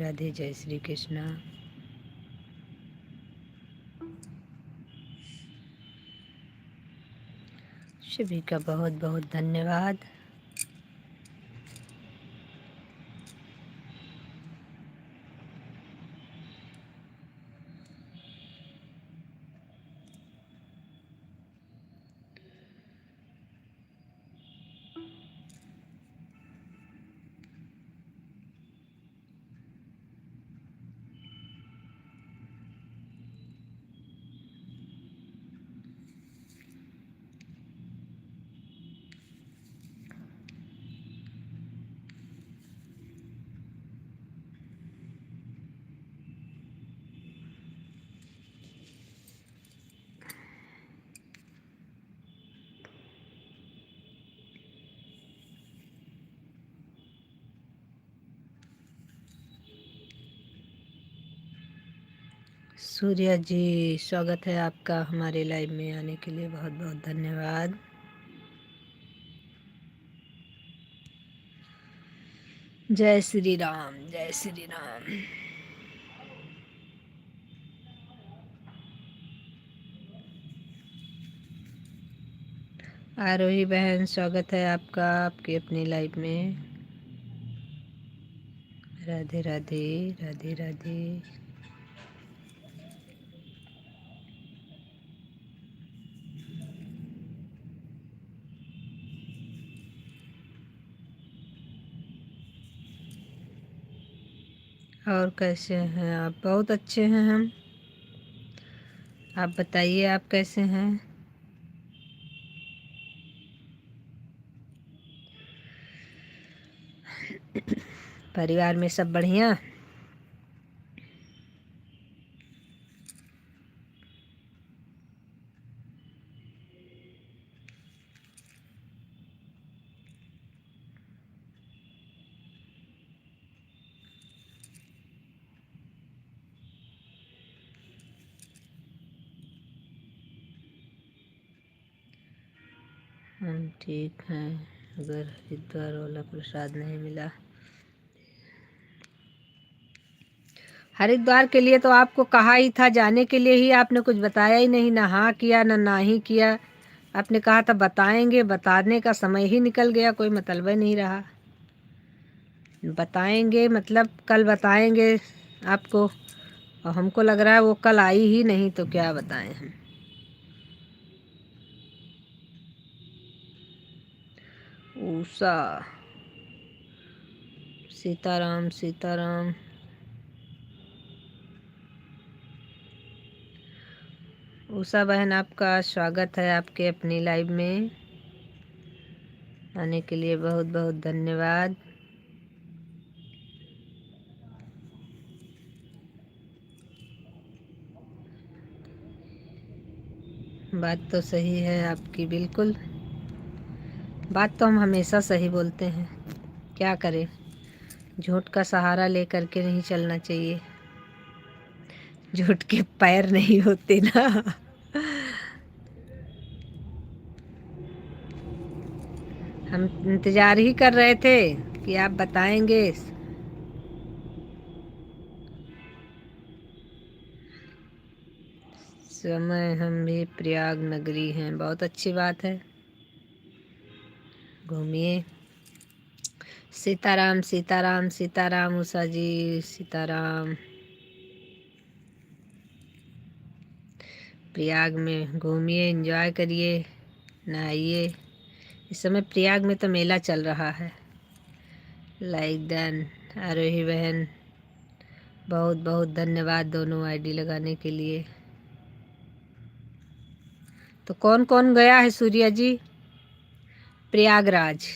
राधे, जय श्री कृष्णा। सभी का बहुत बहुत धन्यवाद। सूर्या जी, स्वागत है आपका हमारे लाइव में आने के लिए, बहुत बहुत धन्यवाद। जय श्री राम, जय श्री राम। आरोही बहन, स्वागत है आपका आपके अपनी लाइव में। राधे राधे, राधे राधे। और कैसे हैं आप? बहुत अच्छे हैं हम। आप बताइए, आप कैसे हैं? परिवार में सब बढ़िया? हम ठीक हैं। अगर हरिद्वार वाला प्रसाद नहीं मिला, हरिद्वार के लिए तो आपको कहा ही था जाने के लिए ही, आपने कुछ बताया ही नहीं, ना हाँ किया ना ना ही किया। आपने कहा था बताएंगे, बताने का समय ही निकल गया, कोई मतलब ही नहीं रहा। बताएंगे मतलब कल बताएंगे आपको, और हमको लग रहा है वो कल आई ही नहीं, तो क्या बताएं हम। उषा, सीताराम सीताराम। उषा बहन, आपका स्वागत है आपके अपनी लाइव में आने के लिए, बहुत बहुत धन्यवाद। बात तो सही है आपकी, बिल्कुल। बात तो हम हमेशा सही बोलते हैं, क्या करें। झूठ का सहारा लेकर के नहीं चलना चाहिए, झूठ के पैर नहीं होते ना। हम इंतजार ही कर रहे थे कि आप बताएंगे। समय हम भी प्रयाग नगरी हैं, बहुत अच्छी बात है, घूमिए। सीताराम सीताराम सीताराम। उषा जी, सीताराम। प्रयाग में घूमिए, एंजॉय करिए, नहाइए। इस समय प्रयाग में तो मेला चल रहा है। Like done. आरोही बहन, बहुत बहुत धन्यवाद दोनों आईडी लगाने के लिए। तो कौन कौन गया है सूर्या जी प्रयागराज?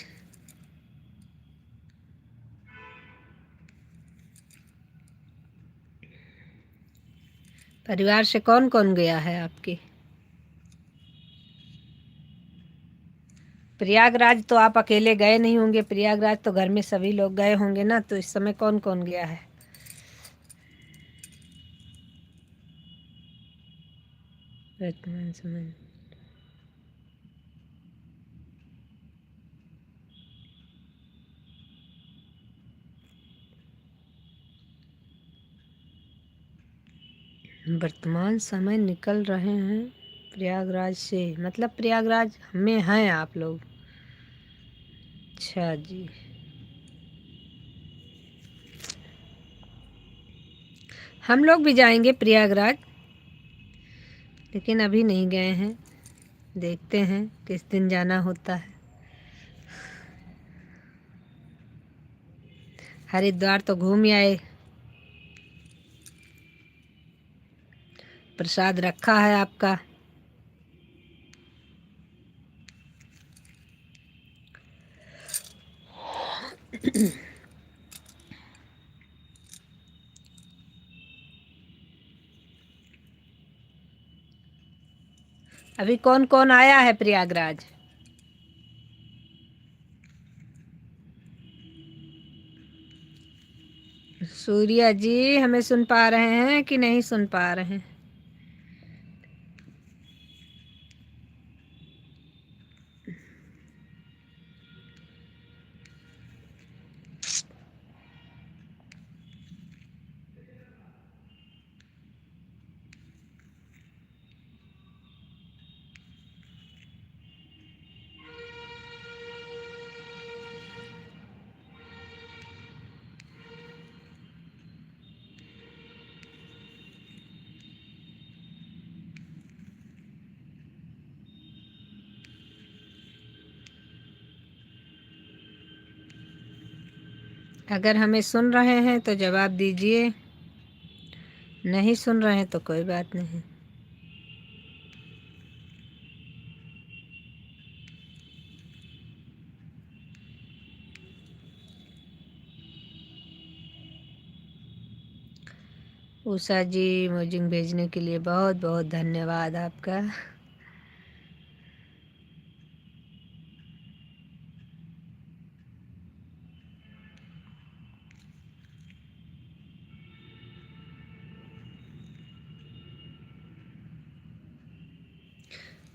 परिवार से कौन कौन गया है आपके? प्रयागराज तो आप अकेले गए नहीं होंगे, प्रयागराज तो घर में सभी लोग गए होंगे ना, तो इस समय कौन कौन गया है? वर्तमान समय वर्तमान समय निकल रहे हैं प्रयागराज से, मतलब प्रयागराज में हैं आप लोग? अच्छा जी। हम लोग भी जाएंगे प्रयागराज, लेकिन अभी नहीं गए हैं। देखते हैं किस दिन जाना होता है। हरिद्वार तो घूम आए, प्रसाद रखा है आपका। अभी कौन कौन आया है प्रयागराज? सूर्या जी हमें सुन पा रहे हैं कि नहीं सुन पा रहे हैं? अगर हमें सुन रहे हैं तो जवाब दीजिए, नहीं सुन रहे हैं तो कोई बात नहीं। उषा जी इमोजिंग भेजने के लिए बहुत बहुत धन्यवाद आपका।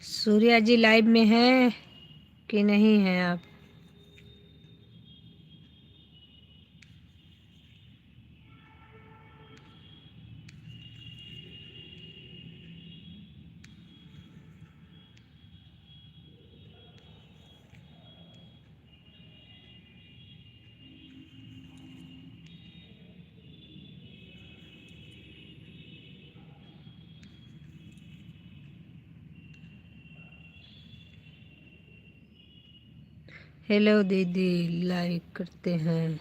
सूर्या जी लाइव में हैं कि नहीं हैं आप? हेलो दीदी, लाइक करते हैं।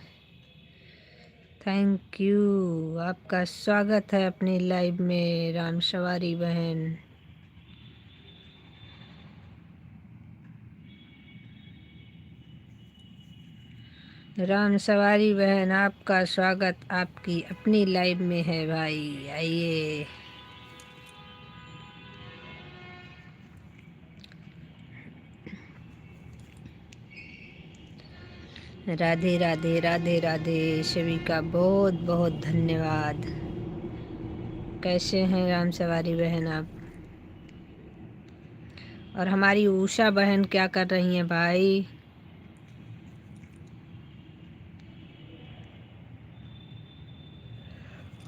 थैंक यू, आपका स्वागत है अपनी लाइव में राम सवारी बहन। राम सवारी बहन, आपका स्वागत आपकी अपनी लाइव में है भाई, आइए। राधे राधे राधे राधे, सभी का बहुत बहुत धन्यवाद। कैसे हैं राम सवारी बहन आप? और हमारी उषा बहन क्या कर रही हैं भाई?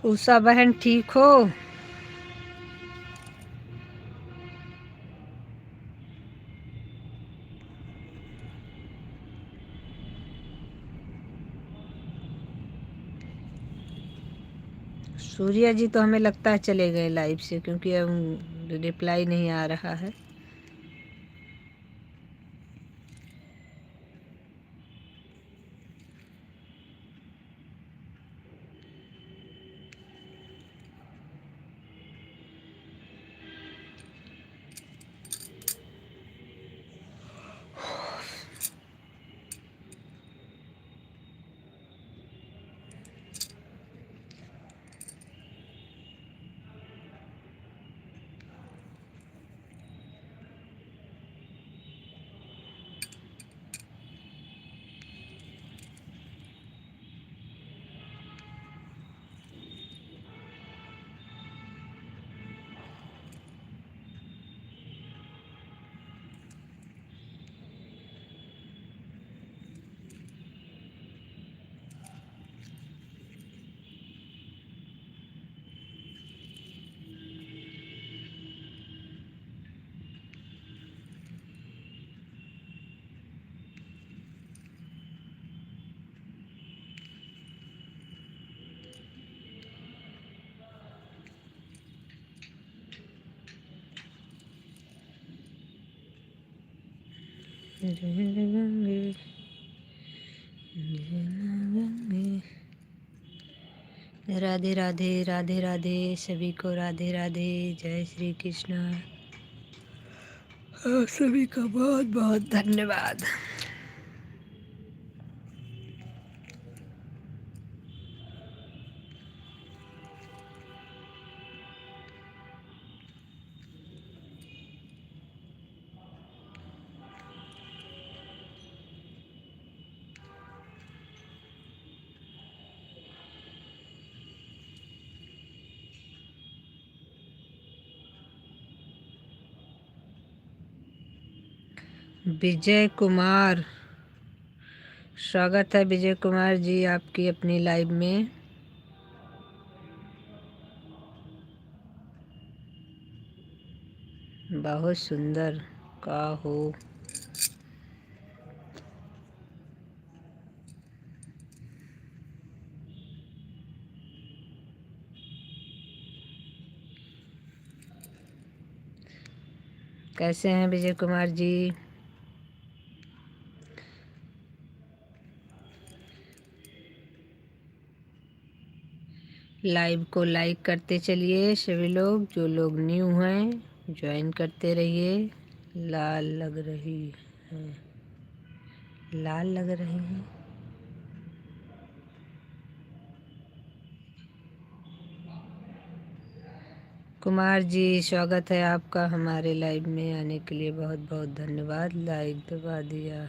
उषा बहन ठीक हो? सूर्या जी तो हमें लगता है चले गए लाइव से, क्योंकि अब रिप्लाई नहीं आ रहा है। गंगे, राधे राधे राधे राधे, सभी को राधे राधे, जय श्री कृष्ण। आप सभी का बहुत बहुत धन्यवाद। विजय कुमार, स्वागत है विजय कुमार जी आपकी अपनी लाइव में। बहुत सुंदर का हो। कैसे हैं विजय कुमार जी? लाइव को लाइक करते चलिए सभी लोग, जो लोग न्यू हैं ज्वाइन करते रहिए। लाल लग रही है, लाल लग रही है। कुमार जी स्वागत है आपका हमारे लाइव में आने के लिए, बहुत बहुत धन्यवाद। लाइक दबा दिया।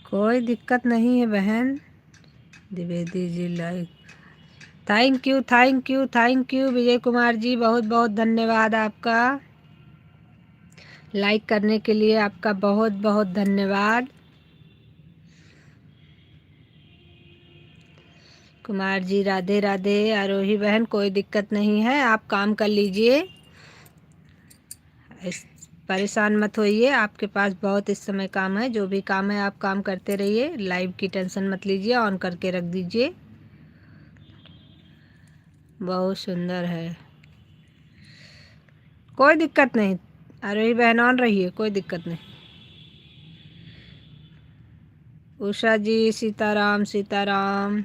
कोई दिक्कत नहीं है बहन। Dwivedi ji like, thank you thank you thank you Vijay Kumar ji, बहुत बहुत धन्यवाद आपका। लाइक करने के लिए आपका बहुत बहुत धन्यवाद। कुमार जी राधे राधे। आरोही बहन कोई दिक्कत नहीं है, आप काम कर लीजिए, परेशान मत होइए। आपके पास बहुत इस समय काम है, जो भी काम है आप काम करते रहिए। लाइव की टेंशन मत लीजिए, ऑन करके रख दीजिए। बहुत सुंदर है, कोई दिक्कत नहीं। आरोही बहन ऑन रहिए, कोई दिक्कत नहीं। उषा जी सीताराम सीताराम।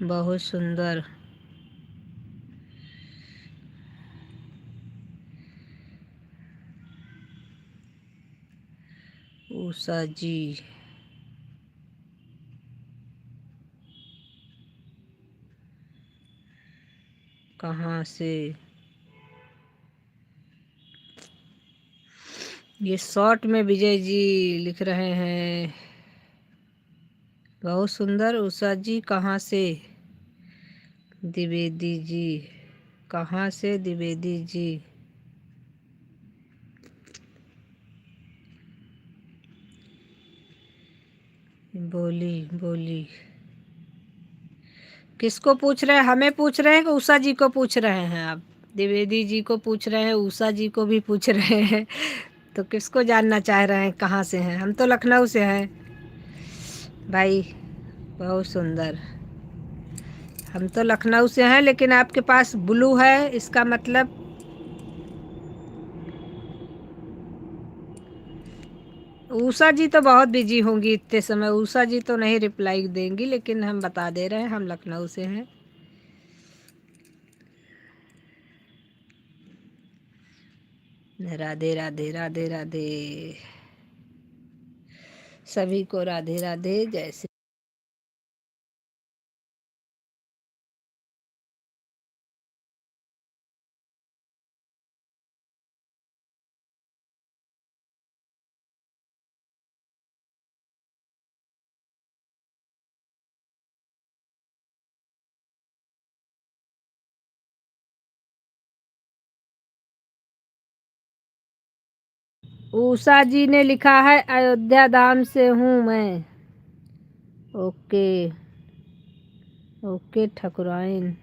बहुत सुंदर। उषा जी कहाँ से? ये शॉर्ट में विजय जी लिख रहे हैं। बहुत सुंदर। उषा जी कहाँ से? द्विवेदी जी कहाँ से? द्विवेदी जी बोली बोली। किसको पूछ रहे हैं? हमें पूछ रहे हैं कि उषा जी को पूछ रहे हैं? आप द्विवेदी जी को पूछ रहे हैं, उषा जी को भी पूछ रहे हैं। तो किसको जानना चाह रहे हैं कहाँ से हैं? हम तो लखनऊ से हैं भाई। बहुत सुंदर। हम तो लखनऊ से हैं, लेकिन आपके पास ब्लू है, इसका मतलब उषा जी तो बहुत बिजी होंगी इतने समय। उषा जी तो नहीं रिप्लाई देंगी, लेकिन हम बता दे रहे हैं हम लखनऊ से हैं। राधे राधे राधे राधे, सभी को राधे राधे, जय श्री उषा जी ने लिखा है अयोध्या धाम से हूँ मैं। ओके ओके ठकुराइन।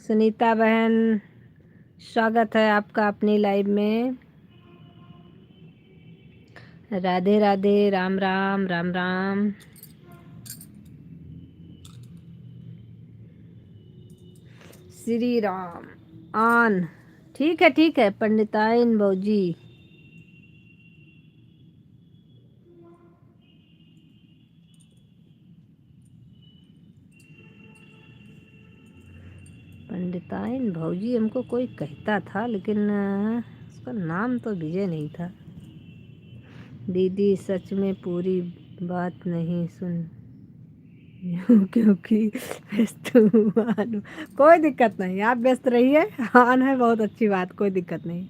सुनीता बहन स्वागत है आपका अपनी लाइव में। राधे राधे, राम राम राम राम। श्री राम आन। ठीक है पंडिताइन बहूजी। पंडिताइन भौजी हमको कोई कहता था, लेकिन उसका नाम तो विजय नहीं था। दीदी सच में पूरी बात नहीं सुन क्योंकि व्यस्त हूँ आन। कोई दिक्कत नहीं, आप व्यस्त रहिए। आन है बहुत अच्छी बात, कोई दिक्कत नहीं।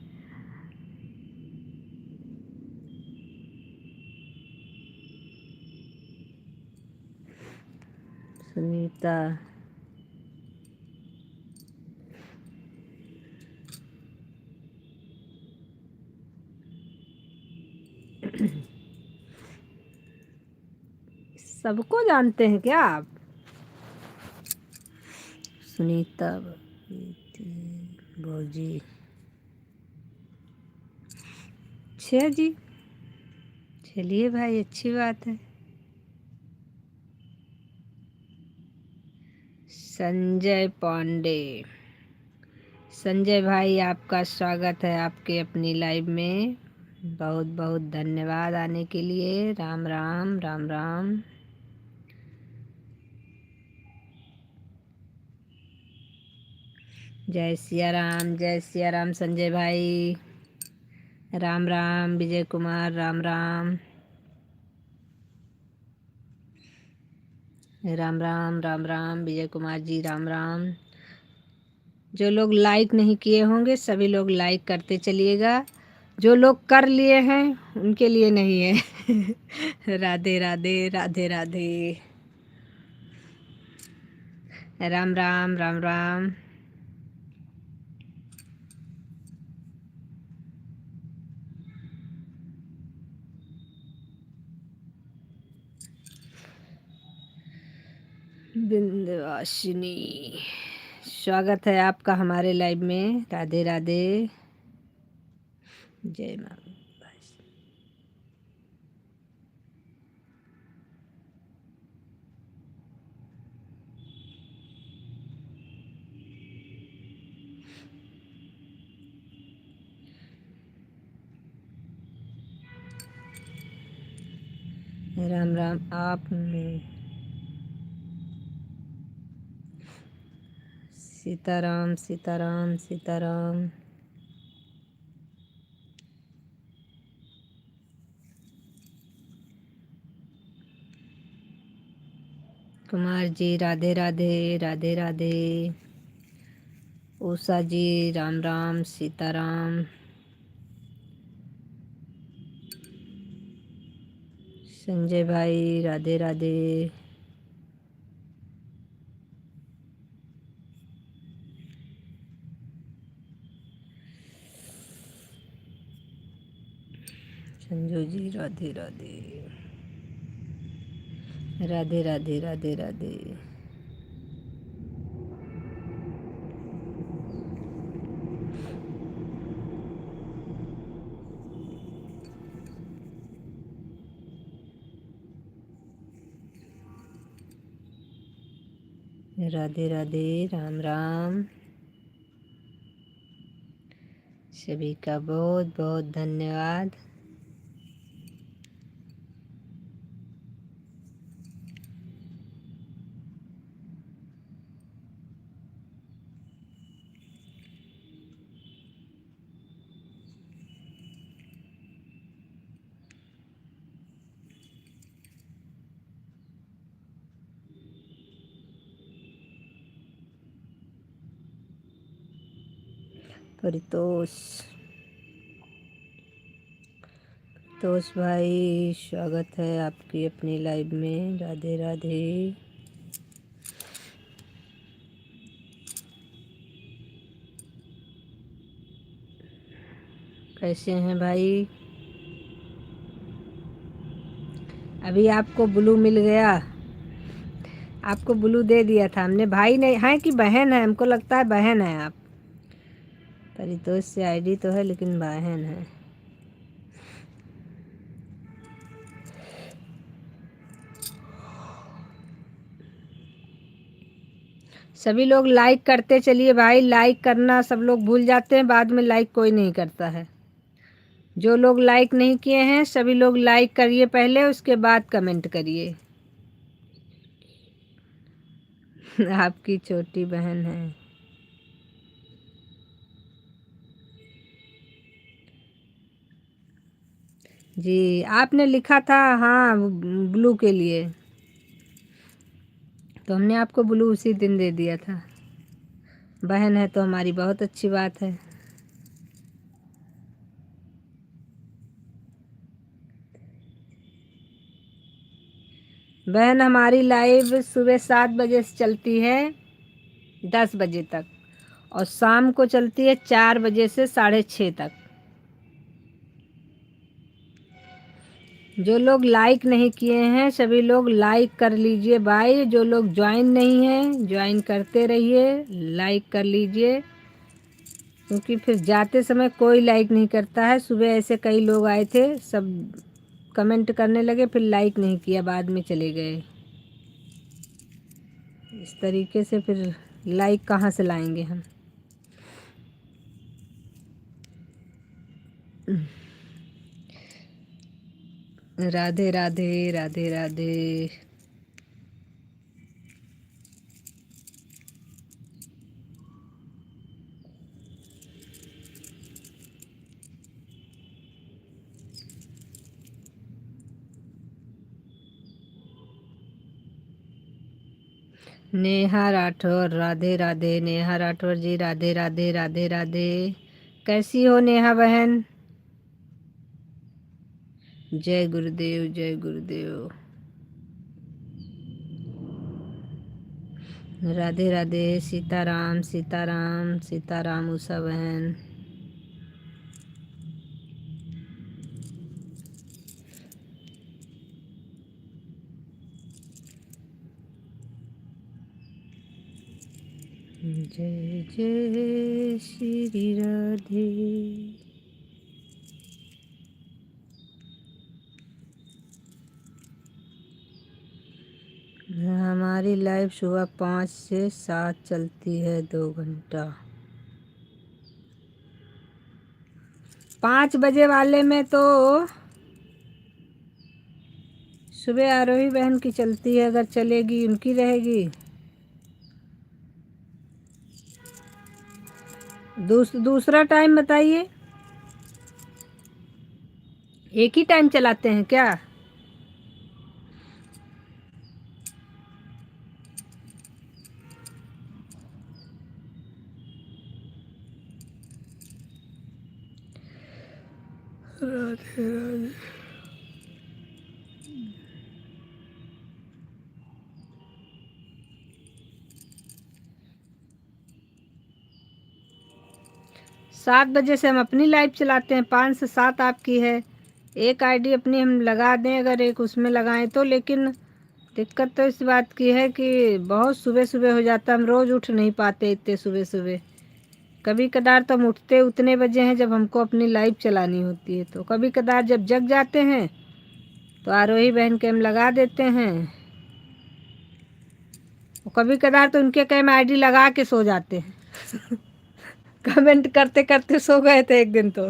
सुनीता सबको जानते हैं क्या आप? सुनीता भौजी। अच्छा जी, चलिए भाई अच्छी बात है। संजय पांडे। संजय भाई आपका स्वागत है आपके अपनी लाइव में। बहुत बहुत धन्यवाद आने के लिए। राम राम राम राम। जय सिया राम, जय सिया राम संजय भाई। राम राम विजय कुमार, राम राम राम राम राम राम विजय कुमार जी, राम राम। जो लोग लाइक नहीं किए होंगे सभी लोग लाइक करते चलिएगा। जो लोग कर लिए हैं उनके लिए नहीं है। राधे राधे राधे राधे। राम राम राम राम। विंध्यवासिनी स्वागत है आपका हमारे लाइव में। राधे राधे, जय माँ। राम राम। आप में सीताराम सीताराम सीताराम। कुमार जी राधे राधे राधे राधे। उषा जी राम राम सीताराम। संजय भाई राधे राधे। संजू जी राधे राधे राधे राधे राधे राधे। राधे राधे राम राम। सभी का बहुत बहुत धन्यवाद। परितोष तोष भाई, स्वागत है आपकी अपनी लाइव में। राधे राधे। कैसे हैं भाई? अभी आपको ब्लू मिल गया, आपको ब्लू दे दिया था हमने। भाई नहीं है कि बहन है? हमको लगता है बहन है आप। परितोष से आईडी तो है लेकिन बहन है। सभी लोग लाइक करते चलिए भाई, लाइक करना सब लोग भूल जाते हैं, बाद में लाइक कोई नहीं करता है। जो लोग लाइक नहीं किए हैं सभी लोग लाइक करिए पहले, उसके बाद कमेंट करिए। आपकी छोटी बहन है। जी आपने लिखा था हाँ ब्लू के लिए, तो हमने आपको ब्लू उसी दिन दे दिया था। बहन है तो हमारी बहुत अच्छी बात है। बहन हमारी लाइव सुबह 7 बजे से चलती है 10 बजे तक, और शाम को चलती है 4 बजे से 6:30 तक। जो लोग लाइक नहीं किए हैं सभी लोग लाइक कर लीजिए भाई। जो लोग ज्वाइन नहीं हैं ज्वाइन करते रहिए, लाइक कर लीजिए, क्योंकि फिर जाते समय कोई लाइक नहीं करता है। सुबह ऐसे कई लोग आए थे, सब कमेंट करने लगे, फिर लाइक नहीं किया, बाद में चले गए। इस तरीके से फिर लाइक कहाँ से लाएंगे हम? राधे राधे राधे राधे। नेहा राठौर, राधे राधे। नेहा राठौर जी राधे राधे राधे राधे। कैसी हो नेहा बहन? जय गुरुदेव जय गुरुदेव। राधे राधे। सीताराम सीताराम सीताराम उषा बहन। जय जय श्री राधे। हमारी लाइव सुबह 5 से 7 चलती है, 2 घंटा। 5 बजे वाले में तो सुबह आरोही बहन की चलती है, अगर चलेगी उनकी रहेगी। दूसरा टाइम बताइए। एक ही टाइम चलाते हैं क्या? राधे राधे। सात बजे से हम अपनी लाइव चलाते हैं, 5 से 7 आपकी है। एक आईडी अपनी हम लगा दें, अगर एक उसमें लगाएं तो, लेकिन दिक्कत तो इस बात की है कि बहुत सुबह सुबह हो जाता है, हम रोज़ उठ नहीं पाते इतने सुबह सुबह। कभी कदार तो हम उठते उतने बजे हैं जब हमको अपनी लाइव चलानी होती है, तो कभी कदार जब जग जाते हैं तो आरोही बहन के हम लगा देते हैं, और कभी कदार तो उनके कई आईडी लगा के सो जाते हैं। कमेंट करते करते सो गए थे एक दिन तो।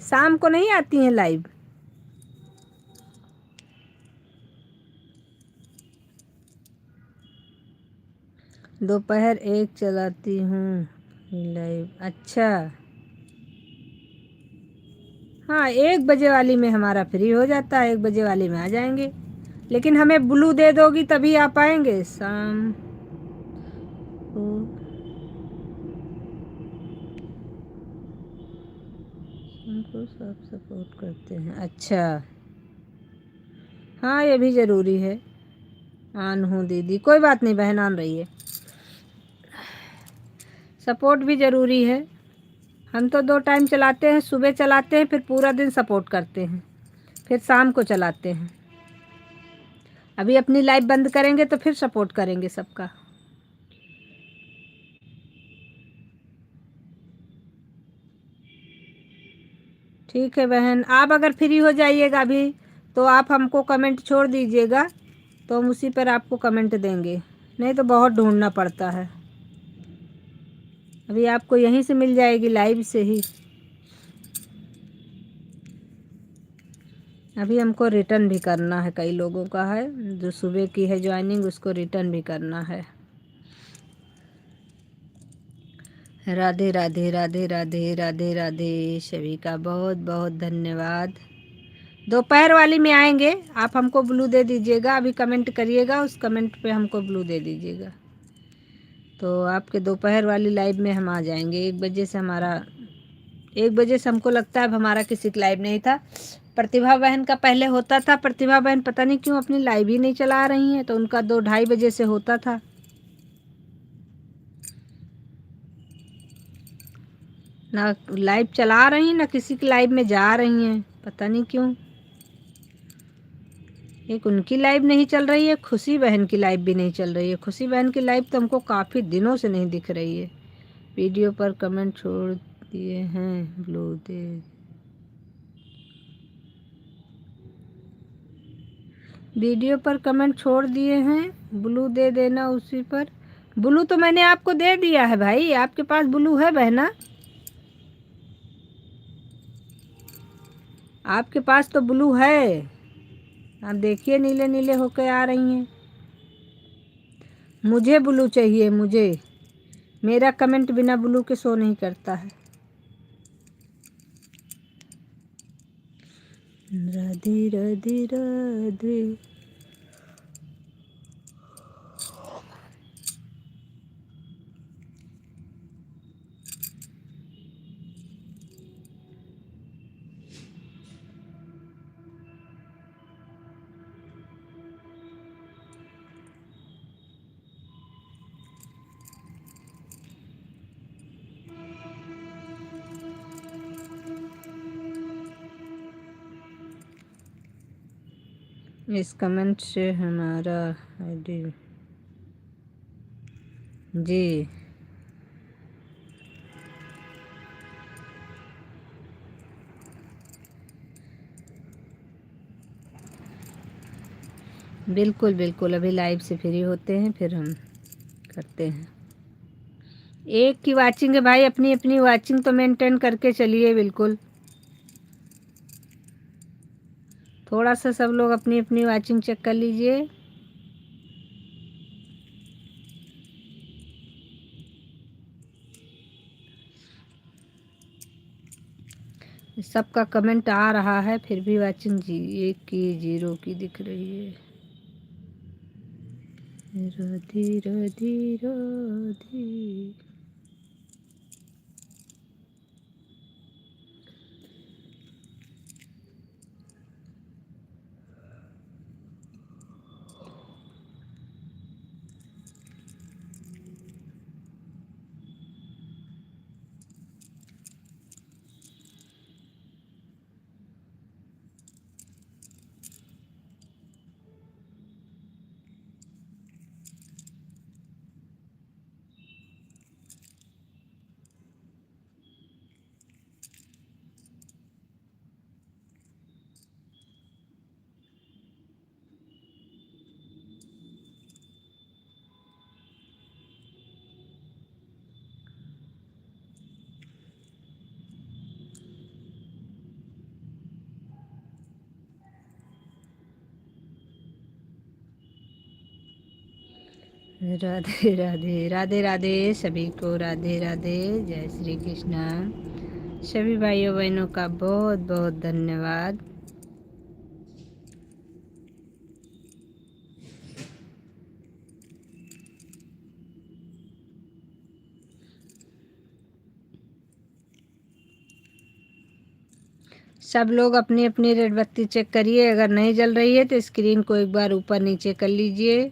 शाम को नहीं आती हैं लाइव। दोपहर 1 चलाती हूँ लाइव। अच्छा हाँ, 1 बजे वाली में हमारा फ्री हो जाता है, 1 बजे वाली में आ जाएंगे। लेकिन हमें ब्लू दे दोगी तभी आ पाएंगे शाम को। हमको सब सपोर्ट करते हैं। अच्छा, हाँ ये भी ज़रूरी है। आन हूँ दीदी, कोई बात नहीं बहन, आन रही है। सपोर्ट भी ज़रूरी है। हम तो 2 टाइम चलाते हैं, सुबह चलाते हैं, फिर पूरा दिन सपोर्ट करते हैं, फिर शाम को चलाते हैं। अभी अपनी लाइव बंद करेंगे तो फिर सपोर्ट करेंगे सबका। ठीक है बहन, आप अगर फ्री हो जाइएगा अभी तो आप हमको कमेंट छोड़ दीजिएगा, तो हम उसी पर आपको कमेंट देंगे, नहीं तो बहुत ढूंढना पड़ता है। अभी आपको यहीं से मिल जाएगी, लाइव से ही। अभी हमको रिटर्न भी करना है, कई लोगों का है जो सुबह की है ज्वाइनिंग, उसको रिटर्न भी करना है। राधे राधे राधे राधे राधे राधे, सभी का बहुत बहुत धन्यवाद। दोपहर वाली में आएंगे, आप हमको ब्लू दे दीजिएगा, अभी कमेंट करिएगा, उस कमेंट पे हमको ब्लू दे दीजिएगा, तो आपके दोपहर वाली लाइव में हम आ जाएंगे। 1 बजे से हमारा, 1 बजे से हमको लगता है अब हमारा किसी का लाइव नहीं था। प्रतिभा बहन का पहले होता था, प्रतिभा बहन पता नहीं क्यों अपनी लाइव ही नहीं चला रही हैं, तो उनका 2-2:30 बजे से होता था। ना लाइव चला रही हैं, ना किसी की लाइव में जा रही हैं, पता नहीं क्यों। एक उनकी लाइव नहीं चल रही है, खुशी बहन की लाइव भी नहीं चल रही है। खुशी बहन की लाइव तो हमको काफ़ी दिनों से नहीं दिख रही है। वीडियो पर कमेंट छोड़ दिए हैं, ब्लू दे। वीडियो पर कमेंट छोड़ दिए हैं, ब्लू दे देना उसी पर। ब्लू तो मैंने आपको दे दिया है भाई, आपके पास ब्लू है बहना? आपके पास तो ब्लू है, आप देखिए नीले नीले होके आ रही हैं। मुझे ब्लू चाहिए, मुझे। मेरा कमेंट बिना ब्लू के शो नहीं करता है। राधे राधे राधे। इस कमेंट से हमारा आईडी जी बिल्कुल बिल्कुल, अभी लाइव से फ्री होते हैं फिर हम करते हैं। एक की वाचिंग है भाई, अपनी अपनी वाचिंग तो मेंटेन करके चलिए बिल्कुल। थोड़ा सा सब लोग अपनी अपनी वाचिंग चेक कर लीजिए। सबका कमेंट आ रहा है, फिर भी वाचिंग जी 1 की 0 की दिख रही है। राधे राधे राधे। राधे राधे राधे राधे, सभी को राधे राधे, जय श्री कृष्णा। सभी भाइयों बहनों का बहुत बहुत धन्यवाद। सब लोग अपनी अपनी रेड बत्ती चेक करिए, अगर नहीं जल रही है तो स्क्रीन को एक बार ऊपर नीचे कर लीजिए।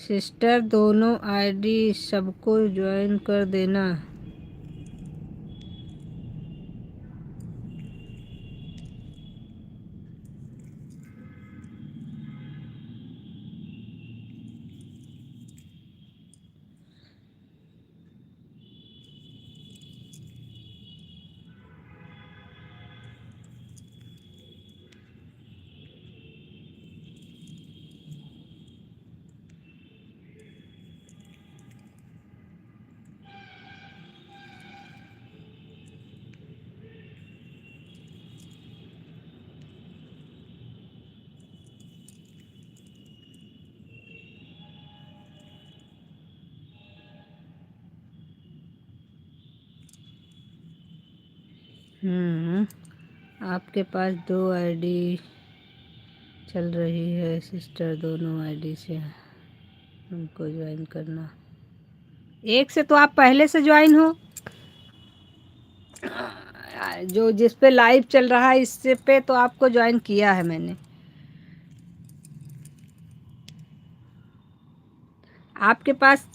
सिस्टर दोनों आईडी सबको ज्वाइन कर देना। आपके पास 2 आईडी चल रही है सिस्टर, दोनों आईडी से हमको ज्वाइन करना। एक से तो आप पहले से ज्वाइन हो, जो जिस पे लाइव चल रहा है इससे पे तो आपको ज्वाइन किया है मैंने। आपके पास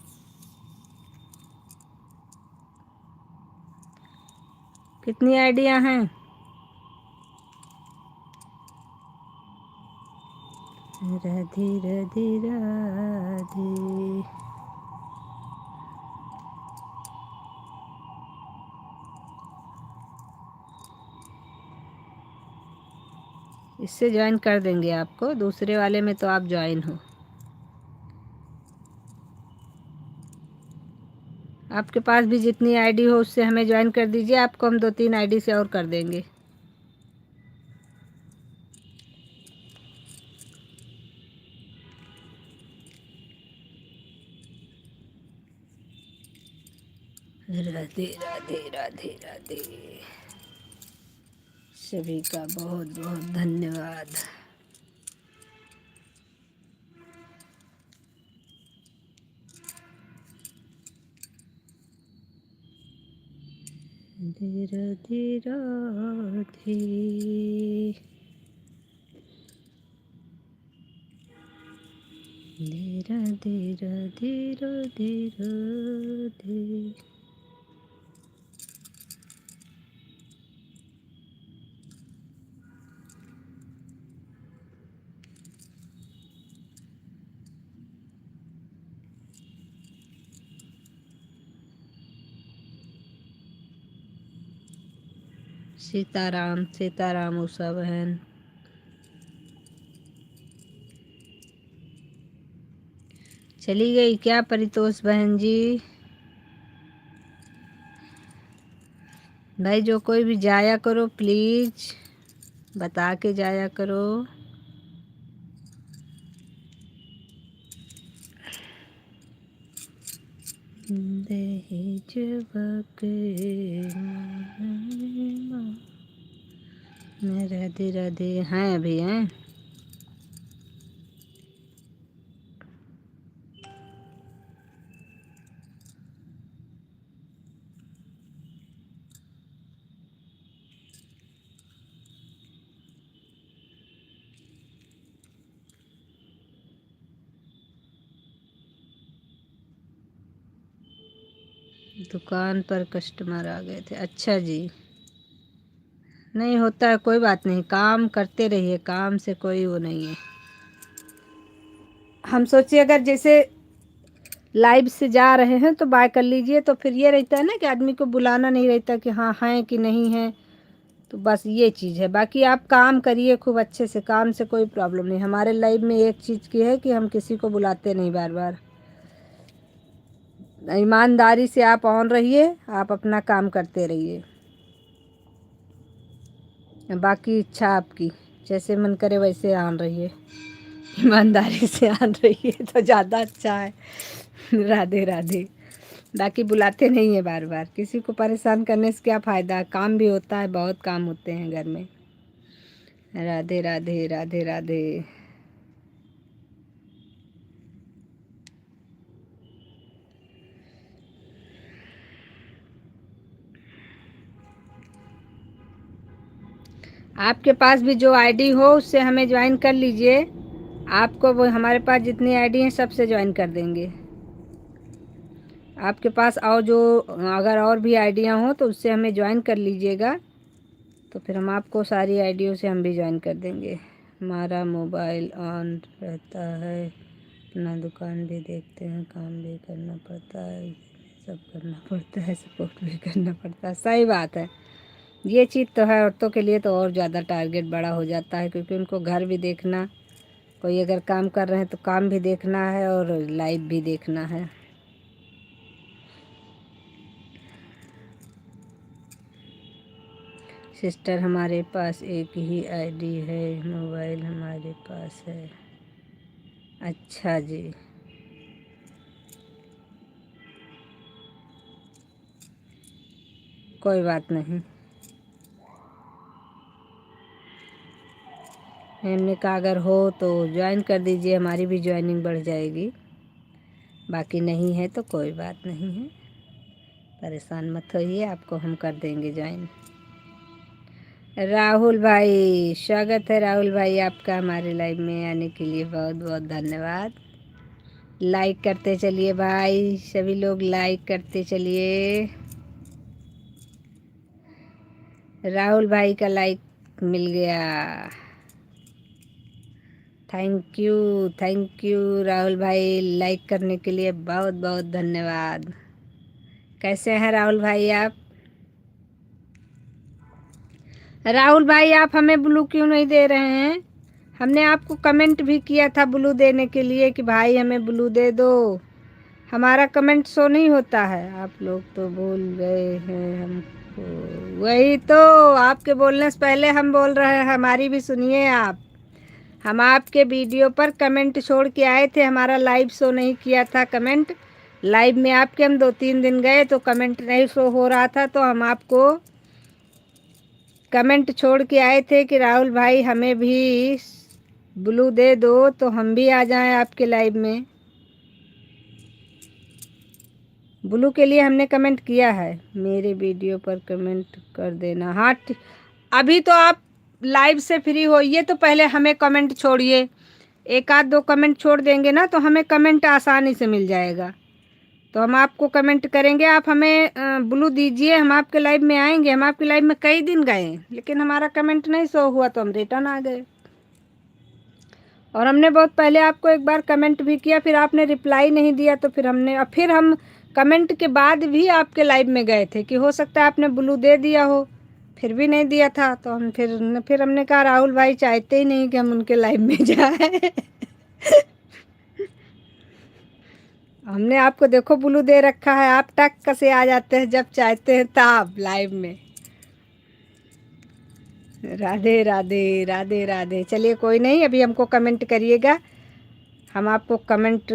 कितनी आइडिया हैं? राधे राधे राधे। इससे ज्वाइन कर देंगे आपको, दूसरे वाले में तो आप ज्वाइन हो। आपके पास भी जितनी आईडी हो उससे हमें ज्वाइन कर दीजिए, आपको हम 2-3 आईडी से और कर देंगे। राधे राधे राधे राधे। सभी का बहुत बहुत धन्यवाद। राधे राधे राधे। राधे राधे राधे राधे। सीताराम सीताराम उषा बहन। चली गई क्या परितोष बहन जी? भाई जो कोई भी जाया करो प्लीज़ बता के जाया करो। राधे राधे हैं अभी हैं। दुकान पर कस्टमर आ गए थे। अच्छा जी, नहीं होता है, कोई बात नहीं, काम करते रहिए, काम से कोई वो नहीं है। हम सोचिए अगर जैसे लाइव से जा रहे हैं तो बाय कर लीजिए, तो फिर ये रहता है ना कि आदमी को बुलाना नहीं रहता कि हाँ हैं कि नहीं हैं, तो बस ये चीज़ है। बाकी आप काम करिए खूब अच्छे से, काम से कोई प्रॉब्लम नहीं। हमारे लाइव में एक चीज़ की है कि हम किसी को बुलाते नहीं बार बार। ईमानदारी से आप ऑन रहिए, आप अपना काम करते रहिए, बाकी इच्छा आपकी, जैसे मन करे वैसे ऑन रहिए, ईमानदारी से ऑन रहिए तो ज़्यादा अच्छा है। राधे राधे। बाकी बुलाते नहीं है बार बार, किसी को परेशान करने से क्या फ़ायदा, काम भी होता है, बहुत काम होते हैं घर में। राधे राधे राधे राधे। आपके पास भी जो आईडी हो उससे हमें ज्वाइन कर लीजिए। आपको वो हमारे पास जितनी आईडी हैं सबसे ज्वाइन कर देंगे। आपके पास और जो अगर और भी आईडियाँ हो तो उससे हमें ज्वाइन कर लीजिएगा, तो फिर हम आपको सारी आईडियों से हम भी ज्वाइन कर देंगे। हमारा मोबाइल ऑन रहता है, अपना दुकान भी देखते हैं, काम भी करना पड़ता है, सब करना पड़ता है, सपोर्ट भी करना पड़ता है। सही बात है, ये चीज़ तो है। औरतों के लिए तो और ज़्यादा टारगेट बड़ा हो जाता है, क्योंकि उनको घर भी देखना, कोई अगर काम कर रहे हैं तो काम भी देखना है और लाइफ भी देखना है। सिस्टर हमारे पास एक ही आईडी है, मोबाइल हमारे पास है। अच्छा जी, कोई बात नहीं। हमने कहा अगर हो तो ज्वाइन कर दीजिए, हमारी भी ज्वाइनिंग बढ़ जाएगी। बाकी नहीं है तो कोई बात नहीं है, परेशान मत होइए, आपको हम कर देंगे ज्वाइन। राहुल भाई, स्वागत है राहुल भाई आपका हमारे लाइव में आने के लिए, बहुत बहुत धन्यवाद। लाइक करते चलिए भाई, सभी लोग लाइक करते चलिए। राहुल भाई का लाइक मिल गया, थैंक यू राहुल भाई, लाइक करने के लिए बहुत बहुत धन्यवाद। कैसे हैं राहुल भाई आप? राहुल भाई आप हमें ब्लू क्यों नहीं दे रहे हैं? हमने आपको कमेंट भी किया था ब्लू देने के लिए कि भाई हमें ब्लू दे दो, हमारा कमेंट शो नहीं होता है। आप लोग तो भूल गए हैं हमको। वही तो, आपके बोलने से पहले हम बोल रहे हैं, हमारी भी सुनिए आप। हम आपके वीडियो पर कमेंट छोड़ के आए थे, हमारा लाइव शो नहीं किया था कमेंट। लाइव में आपके हम 2-3 दिन गए तो कमेंट नहीं शो हो रहा था, तो हम आपको कमेंट छोड़ के आए थे कि राहुल भाई हमें भी ब्लू दे दो, तो हम भी आ जाएं आपके लाइव में। ब्लू के लिए हमने कमेंट किया है, मेरे वीडियो पर कमेंट कर देना। हाँ अभी तो आप लाइव से फ्री होइए तो पहले हमें कमेंट छोड़िए, एक आध दो कमेंट छोड़ देंगे ना तो हमें कमेंट आसानी से मिल जाएगा, तो हम आपको कमेंट करेंगे। आप हमें ब्लू दीजिए, हम आपके लाइव में आएंगे। हम आपके लाइव में कई दिन गए लेकिन हमारा कमेंट नहीं शो हुआ तो हम रिटर्न आ गए। और हमने बहुत पहले आपको एक बार कमेंट भी किया, फिर आपने रिप्लाई नहीं दिया, तो फिर हम कमेंट के बाद भी आपके लाइव में गए थे कि हो सकता है आपने ब्लू दे दिया हो, फिर भी नहीं दिया था। तो हम फिर हमने कहा राहुल भाई चाहते ही नहीं कि हम उनके लाइव में जाए। हमने आपको देखो ब्लू दे रखा है, आप टक से आ जाते हैं जब चाहते हैं तब लाइव में। राधे राधे राधे राधे। चलिए कोई नहीं, अभी हमको कमेंट करिएगा, हम आपको कमेंट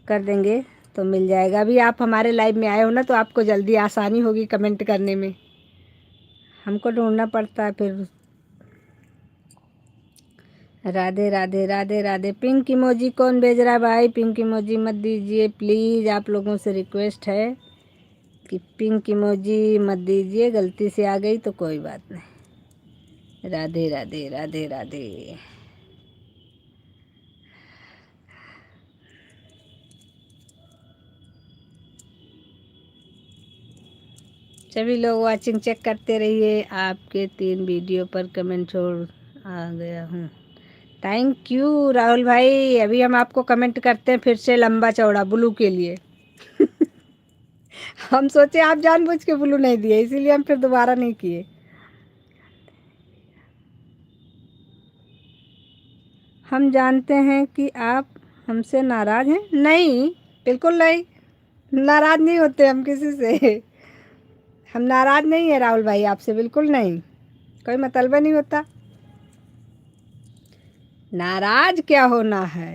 कर देंगे तो मिल जाएगा। अभी आप हमारे लाइव में आए हो ना तो आपको जल्दी आसानी होगी कमेंट करने में, हमको ढूंढना पड़ता है फिर। राधे राधे राधे राधे। पिंक इमोजी कौन भेज रहा है भाई? पिंक इमोजी मत दीजिए प्लीज़, आप लोगों से रिक्वेस्ट है कि पिंक इमोजी मत दीजिए, गलती से आ गई तो कोई बात नहीं। राधे राधे राधे राधे। सभी लोग वाचिंग चेक करते रहिए, आपके 3 वीडियो पर कमेंट छोड़ आ गया हूँ। थैंक यू राहुल भाई। अभी हम आपको कमेंट करते हैं फिर से लंबा चौड़ा ब्लू के लिए। हम सोचे आप जानबूझ के ब्लू नहीं दिए, इसीलिए हम फिर दोबारा नहीं किए। हम जानते हैं कि आप हमसे नाराज़ हैं। नहीं, बिल्कुल नहीं, नाराज़ नहीं होते हम किसी से। हम नाराज़ नहीं है राहुल भाई आपसे, बिल्कुल नहीं, कोई मतलब नहीं होता। नाराज़ क्या होना है?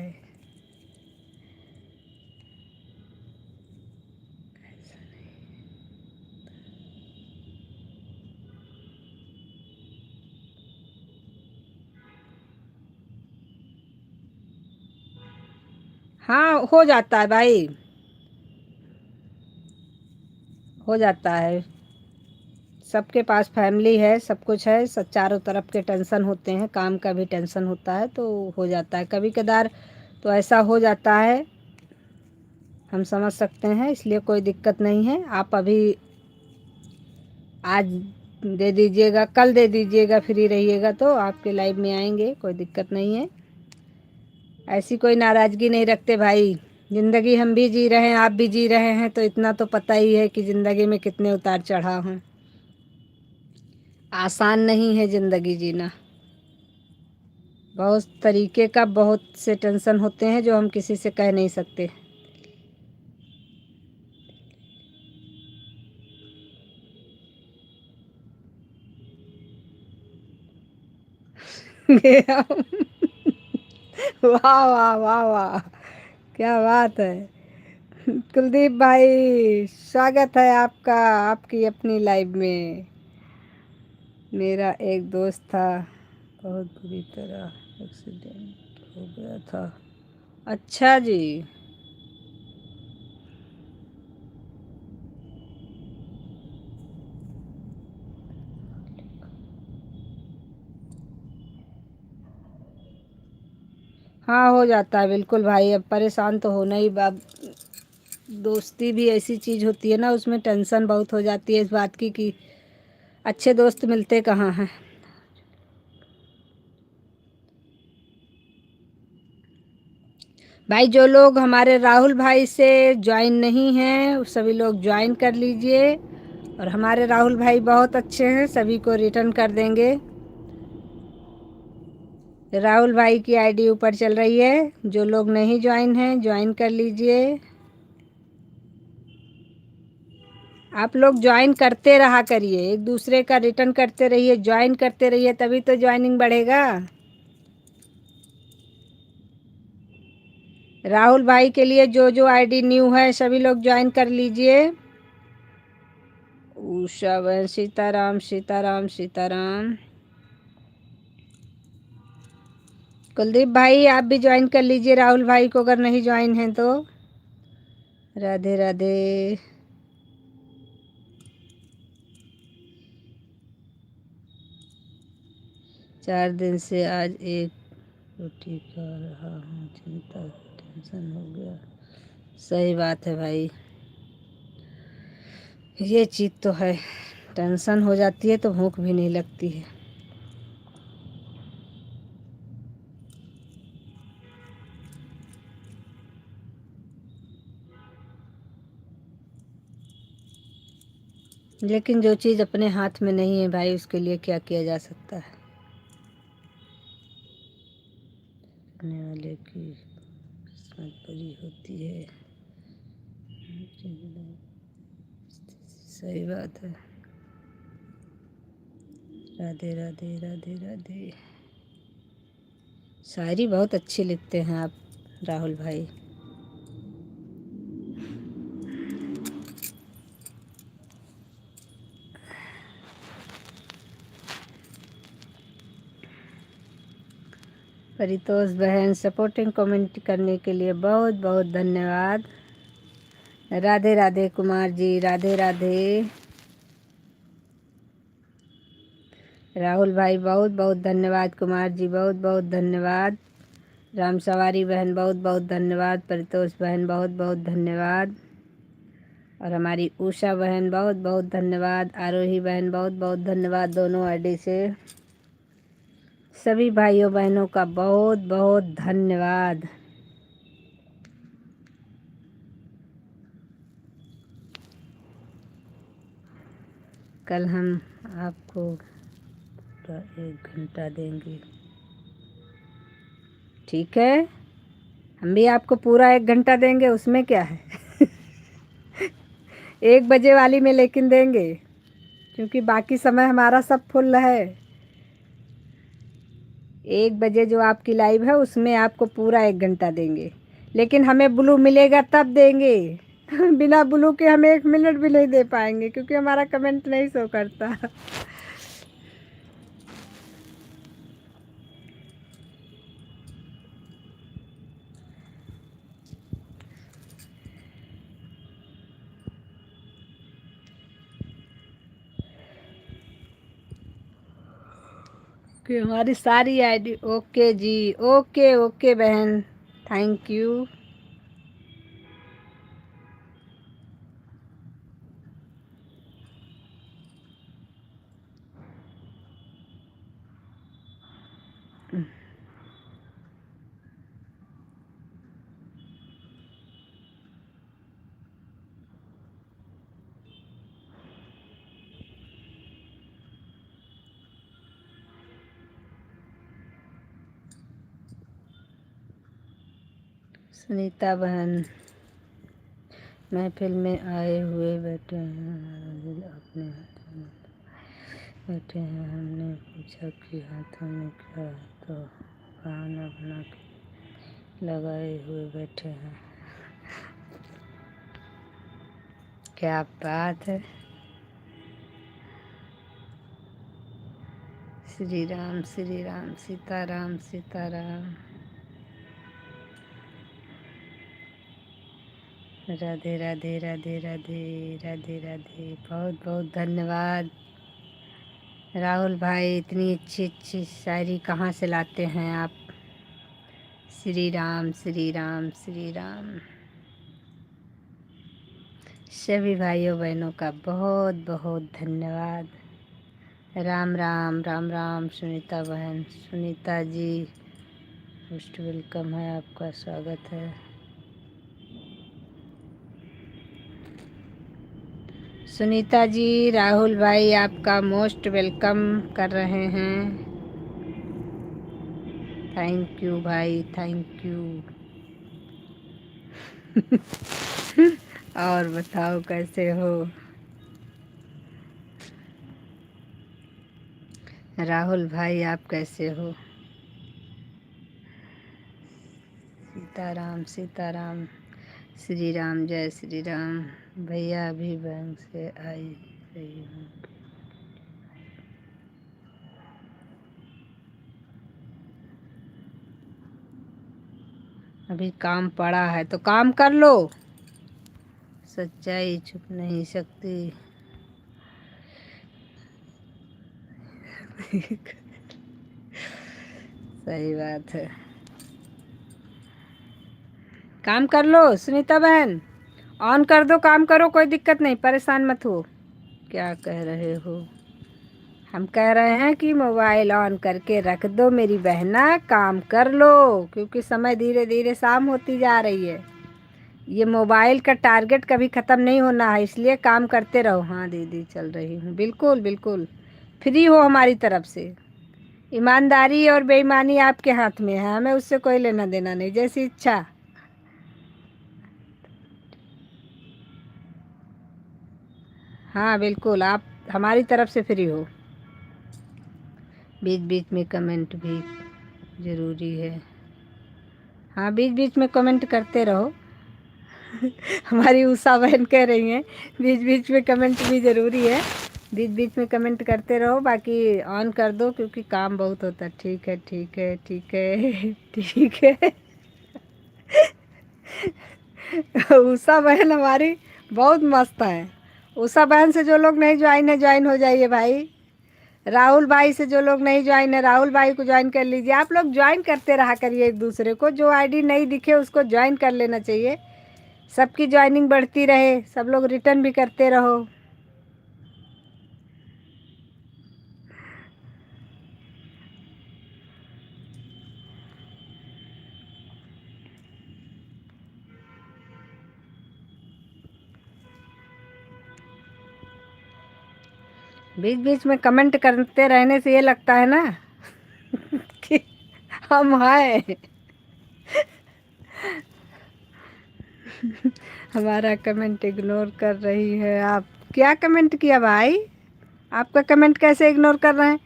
हाँ हो जाता है भाई, हो जाता है, सबके पास फैमिली है, सब कुछ है, सब चारों तरफ के टेंशन होते हैं, काम का भी टेंशन होता है, तो हो जाता है कभी कदार, तो ऐसा हो जाता है, हम समझ सकते हैं, इसलिए कोई दिक्कत नहीं है। आप अभी आज दे दीजिएगा, कल दे दीजिएगा, फ्री रहिएगा तो आपके लाइव में आएंगे, कोई दिक्कत नहीं है। ऐसी कोई नाराज़गी नहीं रखते भाई, ज़िंदगी हम भी जी रहे हैं, आप भी जी रहे हैं, तो इतना तो पता ही है कि ज़िंदगी में कितने उतार चढ़ाव हैं। आसान नहीं है ज़िंदगी जीना, बहुत तरीके का, बहुत से टेंशन होते हैं जो हम किसी से कह नहीं सकते। वाह वाह वाह वाह, क्या बात है। कुलदीप भाई, स्वागत है आपका आपकी अपनी लाइव में। मेरा एक दोस्त था, बहुत बुरी तरह एक्सीडेंट हो गया था। अच्छा जी। हाँ हो जाता है बिल्कुल भाई, अब परेशान तो होना ही। अब दोस्ती भी ऐसी चीज़ होती है ना, उसमें टेंशन बहुत हो जाती है इस बात की कि अच्छे दोस्त मिलते कहाँ हैं। भाई जो लोग हमारे राहुल भाई से ज्वाइन नहीं हैं, सभी लोग ज्वाइन कर लीजिए, और हमारे राहुल भाई बहुत अच्छे हैं, सभी को रिटर्न कर देंगे। राहुल भाई की आईडी ऊपर चल रही है, जो लोग नहीं ज्वाइन हैं ज्वाइन कर लीजिए। आप लोग ज्वाइन करते रहा करिए, एक दूसरे का रिटर्न करते रहिए, ज्वाइन करते रहिए, तभी तो ज्वाइनिंग बढ़ेगा। राहुल भाई के लिए जो जो आईडी न्यू है सभी लोग ज्वाइन कर लीजिए। उषा बहन, सीताराम सीताराम सीताराम। कुलदीप भाई आप भी ज्वाइन कर लीजिए राहुल भाई को, अगर नहीं ज्वाइन हैं तो। राधे राधे। 4 दिन से आज एक रोटी खा रहा हूँ, चिंता टेंशन हो गया। सही बात है भाई, ये चीज़ तो है, टेंशन हो जाती है तो भूख भी नहीं लगती है। लेकिन जो चीज़ अपने हाथ में नहीं है भाई, उसके लिए क्या किया जा सकता है। करने वाले की किस्मत बड़ी होती है। सही बात है। राधे राधे राधे राधे। शायरी बहुत अच्छी लिखते हैं आप राहुल भाई। परितोष बहन, सपोर्टिंग कमेंट करने के लिए बहुत बहुत धन्यवाद। राधे राधे कुमार जी, राधे राधे। राहुल भाई बहुत बहुत धन्यवाद, कुमार जी बहुत बहुत धन्यवाद, राम सवारी बहन बहुत बहुत धन्यवाद, परितोष बहन बहुत बहुत धन्यवाद, और हमारी उषा बहन बहुत बहुत धन्यवाद, आरोही बहन बहुत बहुत धन्यवाद। दोनों आईडी से सभी भाइयों बहनों का बहुत बहुत धन्यवाद। कल हम आपको पूरा 1 घंटा देंगे। ठीक है, हम भी आपको पूरा 1 घंटा देंगे, उसमें क्या है। 1 बजे वाली में लेकिन देंगे, क्योंकि बाकी समय हमारा सब फुल है। 1 बजे जो आपकी लाइव है उसमें आपको पूरा 1 घंटा देंगे, लेकिन हमें ब्लू मिलेगा तब देंगे। बिना ब्लू के हम 1 मिनट भी नहीं दे पाएंगे, क्योंकि हमारा कमेंट नहीं शो करता। ओके, हमारी सारी आईडी ओके जी। ओके ओके बहन, थैंक यू। सुनीता बहन, महफिल में आए हुए बैठे हैं, अपने हाथों में बैठे हैं। हमने पूछा कि हाथों में क्या है, तो बहाना बना के लगाए हुए बैठे हैं। क्या बात है। श्री राम सीताराम सीताराम। राधे राधे राधे राधे राधे राधे। बहुत बहुत धन्यवाद राहुल भाई, इतनी अच्छी अच्छी शायरी कहाँ से लाते हैं आप। श्री राम श्री राम श्री राम। सभी भाइयों बहनों का बहुत बहुत धन्यवाद। राम राम राम राम। सुनीता बहन, सुनीता जी मोस्ट वेलकम है, आपका स्वागत है। सुनीता जी, राहुल भाई आपका मोस्ट वेलकम कर रहे हैं। थैंक यू भाई, थैंक यू। और बताओ कैसे हो राहुल भाई, आप कैसे हो। सीताराम सीताराम। श्री राम, जय श्री राम। भैया अभी बैंक से आई रही हूँ। अभी काम पड़ा है तो काम कर लो। सच्चाई छुप नहीं सकती। सही बात है। काम कर लो सुनीता बहन, ऑन कर दो, काम करो, कोई दिक्कत नहीं, परेशान मत हो। क्या कह रहे हो। हम कह रहे हैं कि मोबाइल ऑन करके रख दो मेरी बहना, काम कर लो, क्योंकि समय धीरे धीरे शाम होती जा रही है। ये मोबाइल का टारगेट कभी ख़त्म नहीं होना है, इसलिए काम करते रहो। हाँ दीदी चल रही हूँ, बिल्कुल बिल्कुल फ्री हो हमारी तरफ से। ईमानदारी और बेईमानी आपके हाथ में है, हमें उससे कोई लेना देना नहीं, जैसी इच्छा। हाँ बिल्कुल, आप हमारी तरफ से फ्री हो। बीच बीच में कमेंट भी ज़रूरी है। हाँ बीच बीच में कमेंट करते रहो। हमारी उषा बहन कह रही हैं बीच बीच में कमेंट भी ज़रूरी है। बीच बीच में कमेंट करते रहो, बाकी ऑन कर दो क्योंकि काम बहुत होता है। ठीक है ठीक है ठीक है ठीक है। उषा बहन हमारी बहुत मस्त है। उषा बहन से जो लोग नहीं ज्वाइन है, ज्वाइन हो जाइए भाई। राहुल भाई से जो लोग नहीं ज्वाइन है, राहुल भाई को ज्वाइन कर लीजिए। आप लोग ज्वाइन करते रहा करिए एक दूसरे को, जो आईडी नहीं दिखे उसको ज्वाइन कर लेना चाहिए। सबकी ज्वाइनिंग बढ़ती रहे, सब लोग रिटर्न भी करते रहो। बीच बीच में कमेंट करते रहने से ये लगता है ना कि हम हैं। हमारा कमेंट इग्नोर कर रही है आप। क्या कमेंट किया भाई, आपका कमेंट कैसे इग्नोर कर रहे हैं।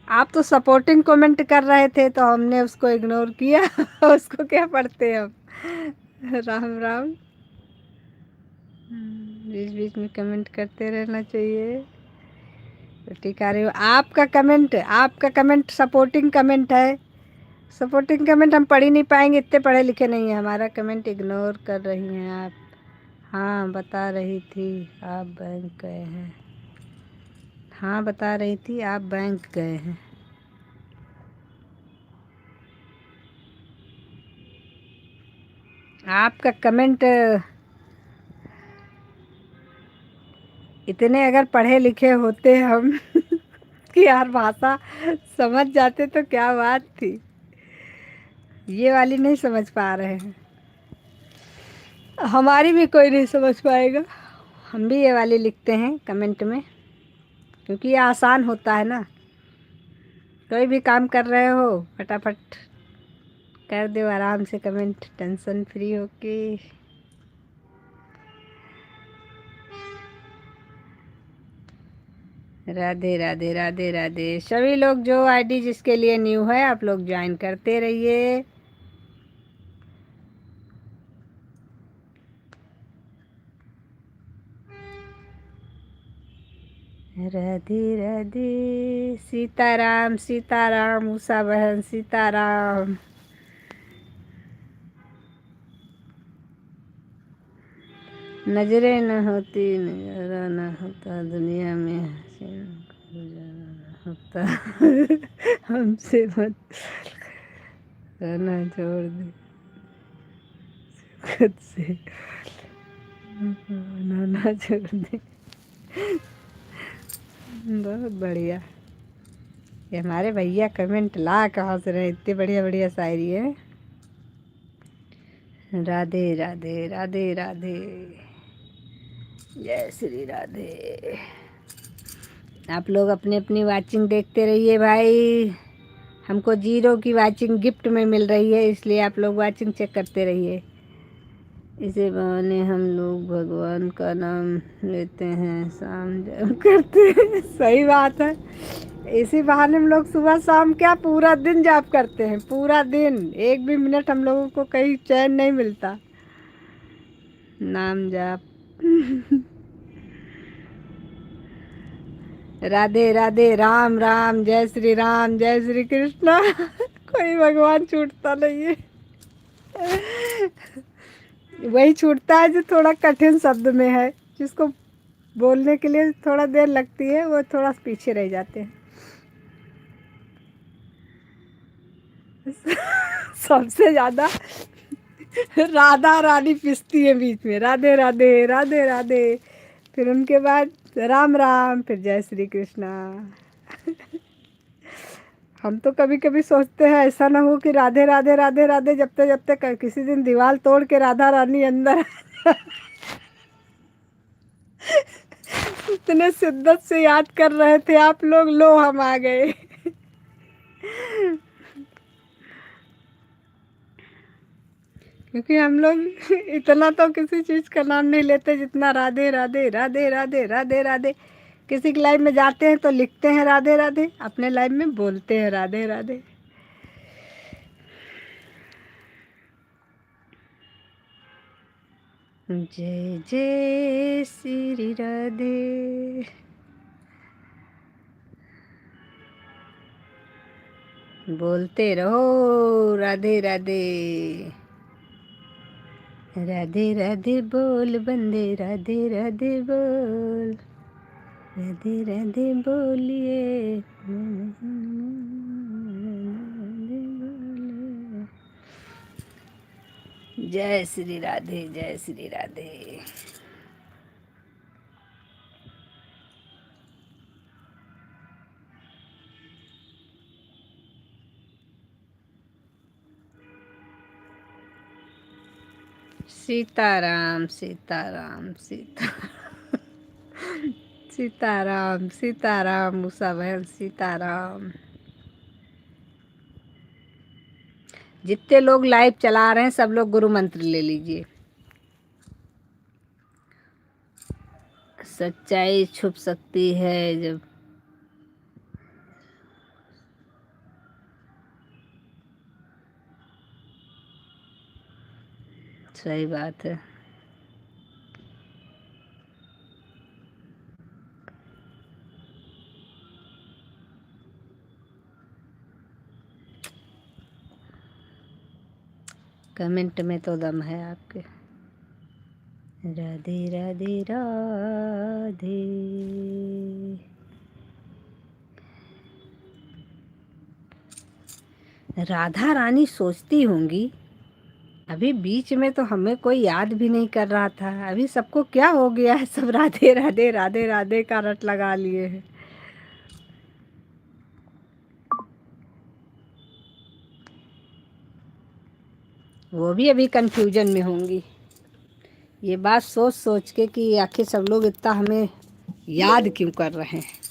आप तो सपोर्टिंग कमेंट कर रहे थे तो हमने उसको इग्नोर किया। उसको क्या पढ़ते हम। राम राम। बीच बीच में कमेंट करते रहना चाहिए। तो टिका रही हो, आपका कमेंट सपोर्टिंग कमेंट है। सपोर्टिंग कमेंट हम पढ़ ही नहीं पाएंगे, इतने पढ़े लिखे नहीं हैं। हमारा कमेंट इग्नोर कर रही हैं आप। हाँ बता रही थी आप बैंक गए हैं। हाँ बता रही थी आप बैंक गए हैं। आपका कमेंट इतने अगर पढ़े लिखे होते हम कि यार भाषा समझ जाते तो क्या बात थी। ये वाली नहीं समझ पा रहे हैं, हमारी भी कोई नहीं समझ पाएगा। हम भी ये वाली लिखते हैं कमेंट में, क्योंकि ये आसान होता है ना। कोई भी काम कर रहे हो फटाफट कर दो आराम से कमेंट, टेंशन फ्री होके। राधे राधे राधे राधे। सभी लोग जो आईडी जिसके लिए न्यू है आप लोग ज्वाइन करते रहिए। राधे राधे। सीताराम सीताराम उषा बहन सीताराम। नजरें न होती नजारा न होता दुनिया में हसीन गुजारा न होता हमसे मत रहना छोड़ दे खुद से बनाना छोड़ दे। बहुत बढ़िया। ये हमारे भैया कमेंट ला कहाँ से रहे, इतनी बढ़िया बढ़िया शायरी है। राधे राधे राधे राधे। जय श्री राधे। आप लोग अपनी अपनी वाचिंग देखते रहिए भाई। हमको 0 की वाचिंग गिफ्ट में मिल रही है, इसलिए आप लोग वाचिंग चेक करते रहिए। इसे बहाने हम लोग भगवान का नाम लेते हैं, शाम जब करते हैं। सही बात है। इसी बहाने हम लोग सुबह शाम क्या पूरा दिन जाप करते हैं, पूरा दिन एक भी मिनट हम लोगों को कहीं चैन नहीं मिलता। नाम जाप। राधे राधे राम राम जय श्री राम जय श्री कृष्णा। कोई भगवान छूटता नहीं है। वही छूटता है जो थोड़ा कठिन शब्द में है, जिसको बोलने के लिए थोड़ा देर लगती है, वो थोड़ा पीछे रह जाते हैं। सबसे ज्यादा राधा रानी पिसती है बीच में, राधे राधे राधे राधे, फिर उनके बाद राम राम, फिर जय श्री कृष्णा। हम तो कभी कभी सोचते हैं ऐसा ना हो कि राधे राधे राधे राधे जब तक किसी दिन दीवार तोड़ के राधा रानी अंदर इतने शिद्दत से याद कर रहे थे आप लोग, लो हम आ गए। क्योंकि हम लोग इतना तो किसी चीज का नाम नहीं लेते जितना राधे राधे राधे राधे राधे राधे। किसी की लाइफ में जाते हैं तो लिखते हैं राधे राधे, अपने लाइफ में बोलते हैं राधे राधे। जय जय श्री राधे। बोलते रहो राधे राधे। राधे राधे बोल बंदे राधे राधे बोल, राधे राधे बोलिए। जय श्री राधे जय श्री राधे। सीताराम सीताराम सीता सीताराम सीताराम उषा बहन सीताराम। जितने लोग लाइव चला रहे हैं सब लोग गुरु मंत्र ले लीजिए। सच्चाई छुप सकती है जब सही बात है। कमेंट में तो दम है आपके। राधे राधे राधे। राधा रानी सोचती होंगी अभी बीच में तो हमें कोई याद भी नहीं कर रहा था, अभी सबको क्या हो गया है, सब राधे राधे राधे राधे का रट लगा लिए हैं। वो भी अभी कंफ्यूजन में होंगी, ये बात सोच सोच के कि आखिर सब लोग इतना हमें याद क्यों कर रहे हैं।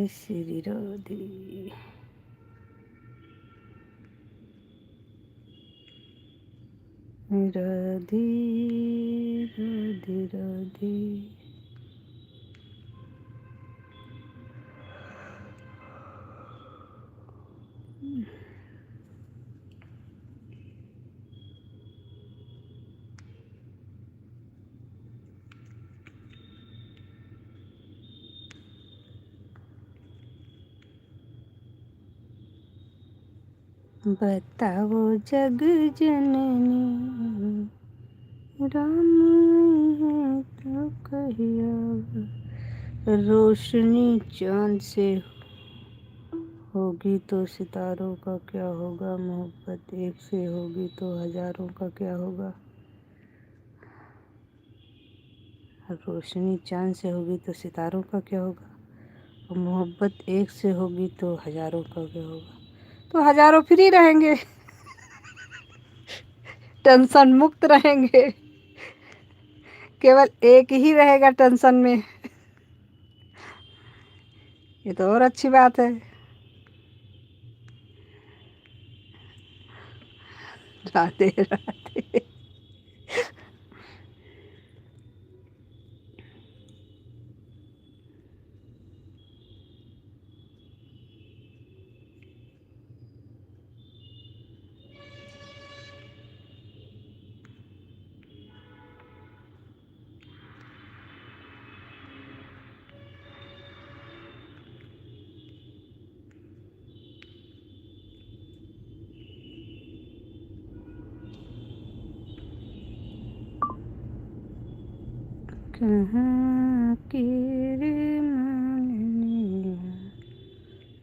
श्री राधे राधे राधे राधे। बताओ जग जननी राम है तो कहिया, रोशनी चांद से होगी तो सितारों का क्या होगा, मोहब्बत एक से होगी तो हजारों का क्या होगा। रोशनी चांद से होगी तो सितारों का क्या होगा, और मोहब्बत एक से होगी तो हजारों का क्या होगा। तो हजारों फ्री रहेंगे, टेंशन मुक्त रहेंगे, केवल एक ही रहेगा टेंशन में। ये तो और अच्छी बात है। राधे राधे। कहाँ की रे माननिया,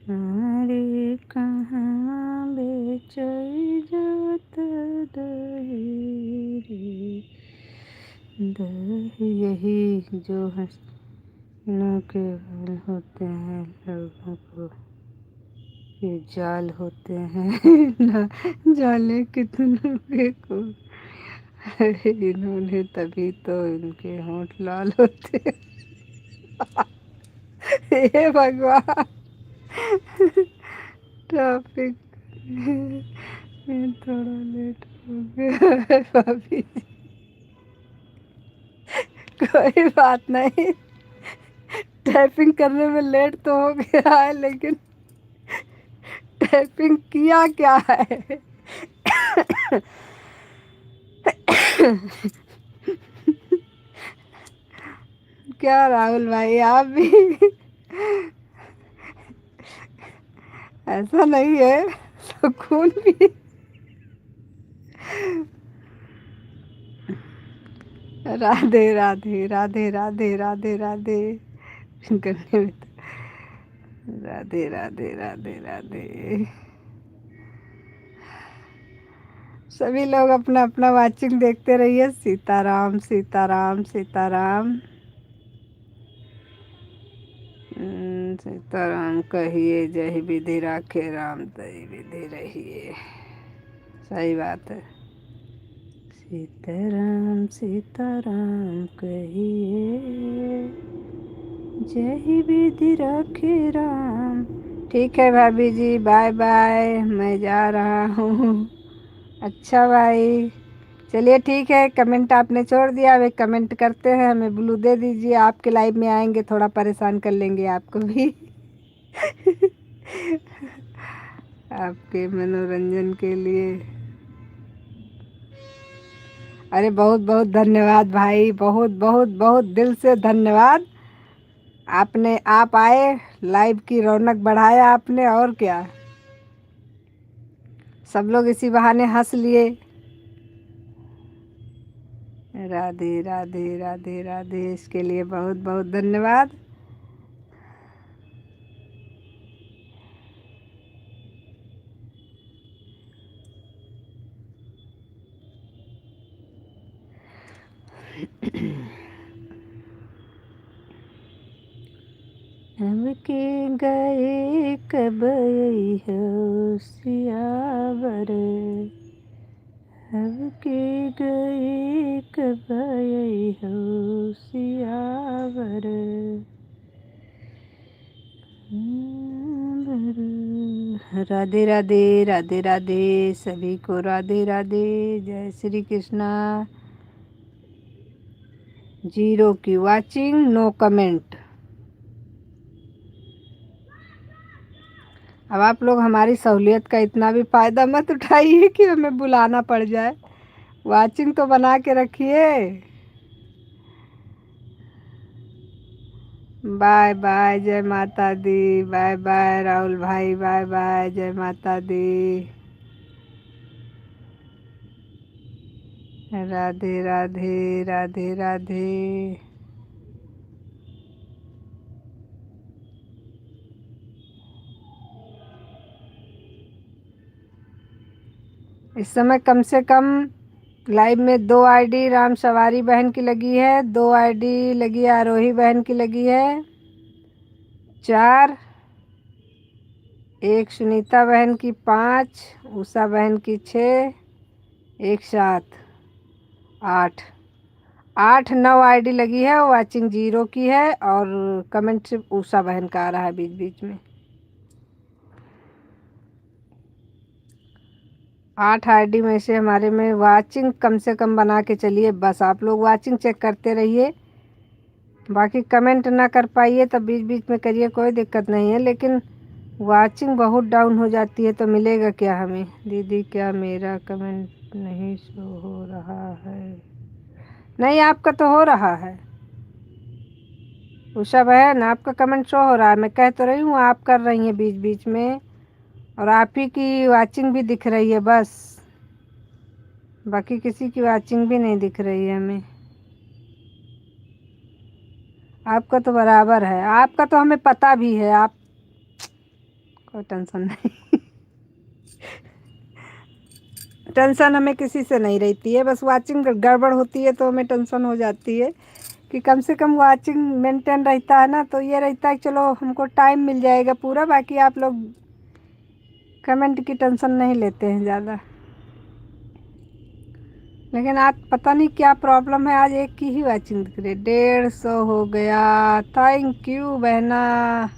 हमारे कहाँ बेचई जात दही रे। दही यही जो हंसनों के बाल होते हैं, लोगों को ये जाल होते हैं, ना जाने कितनों के को इन्होंने, तभी तो इनके होंठ लाल होते हैं। हे भगवान, ट्रैफिक में थोड़ा लेट हो गया है भाभी जी। कोई बात नहीं, टाइपिंग करने में लेट तो हो गया है, लेकिन टाइपिंग किया क्या है। क्या राहुल भाई, आप भी ऐसा नहीं है, सुकून भी। राधे राधे राधे राधे राधे राधे करने में तो राधे राधे राधे राधे। सभी लोग अपना अपना वाचिंग देखते रहिए। सीताराम सीताराम सीताराम। सीताराम कहिए, जय विधि राखे राम, तय विधि रहिए। सही बात है। सीताराम सीताराम कहिए, जय विधि राखे राम। ठीक है भाभी जी, बाय बाय, मैं जा रहा हूँ। अच्छा भाई, चलिए ठीक है। कमेंट आपने छोड़ दिया, अब एक कमेंट करते हैं, हमें ब्लू दे दीजिए। आपके लाइव में आएंगे, थोड़ा परेशान कर लेंगे आपको भी। आपके मनोरंजन के लिए। अरे बहुत बहुत धन्यवाद भाई, बहुत बहुत बहुत दिल से धन्यवाद। आप आए, लाइव की रौनक बढ़ाया आपने, और क्या। सब लोग इसी बहाने हंस लिए। राधे राधे राधे राधे, इसके लिए बहुत बहुत धन्यवाद। हम के गए कब हो सियावर, हम के गए कब हो सियावर। राधे राधे राधे राधे, सभी को राधे राधे, जय श्री कृष्णा। 0 की वाचिंग, नो कमेंट। अब आप लोग हमारी सहूलियत का इतना भी फ़ायदा मत उठाइए कि हमें बुलाना पड़ जाए। वाचिंग तो बना के रखिए। बाय बाय, जय माता दी। बाय बाय राहुल भाई, बाय बाय, जय माता दी। राधे राधे राधे राधे। इस समय कम से कम लाइव में 2 आईडी राम सवारी बहन की लगी है, 2 आईडी लगी है आरोही बहन की लगी है, 4, एक सुनीता बहन की 5, उषा बहन की 6, एक 7, 8, 8-9 आईडी लगी है। वाचिंग 0 की है और कमेंट सिर्फ उषा बहन का आ रहा है बीच बीच में। 8 आईडी में से हमारे में वाचिंग कम से कम बना के चलिए। बस आप लोग वाचिंग चेक करते रहिए, बाकी कमेंट ना कर पाइए तब बीच बीच में करिए, कोई दिक्कत नहीं है। लेकिन वाचिंग बहुत डाउन हो जाती है तो मिलेगा क्या हमें। दीदी क्या मेरा कमेंट नहीं शो हो रहा है? नहीं, आपका तो हो रहा है उषा बहन, आपका कमेंट शो हो रहा है। मैं कह तो रही हूँ, आप कर रही हैं बीच बीच में, और आप ही की वाचिंग भी दिख रही है बस, बाकी किसी की वाचिंग भी नहीं दिख रही है हमें। आपका तो बराबर है, आपका तो हमें पता भी है। आप कोई टेंशन नहीं। टेंशन हमें किसी से नहीं रहती है, बस वाचिंग गड़बड़ होती है तो हमें टेंशन हो जाती है कि कम से कम वाचिंग मेंटेन रहता है ना, तो ये रहता है कि चलो हमको टाइम मिल जाएगा पूरा। बाकी आप लोग कमेंट की टेंशन नहीं लेते हैं ज़्यादा। लेकिन आज पता नहीं क्या प्रॉब्लम है, आज एक की ही वाचिंग दिख रही है। 150 हो गया। थैंक यू बहना,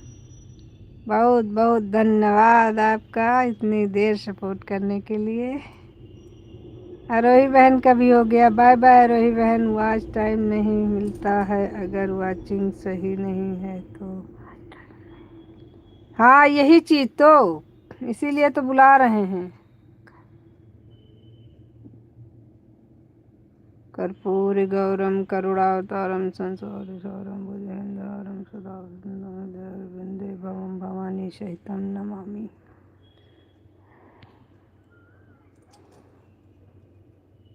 बहुत बहुत धन्यवाद आपका इतनी देर सपोर्ट करने के लिए। आरोही बहन का भी हो गया। बाय बाय आरोही बहन, वॉच टाइम नहीं मिलता है अगर वाचिंग सही नहीं है तो। हाँ यही चीज़ तो, इसीलिए तो बुला रहे हैं। कर्पूरी गौरम करुणावतारम संसार सारम भुजगेन्द्रहारम सदा वन्दे भवम भवानी सहितं नमामि।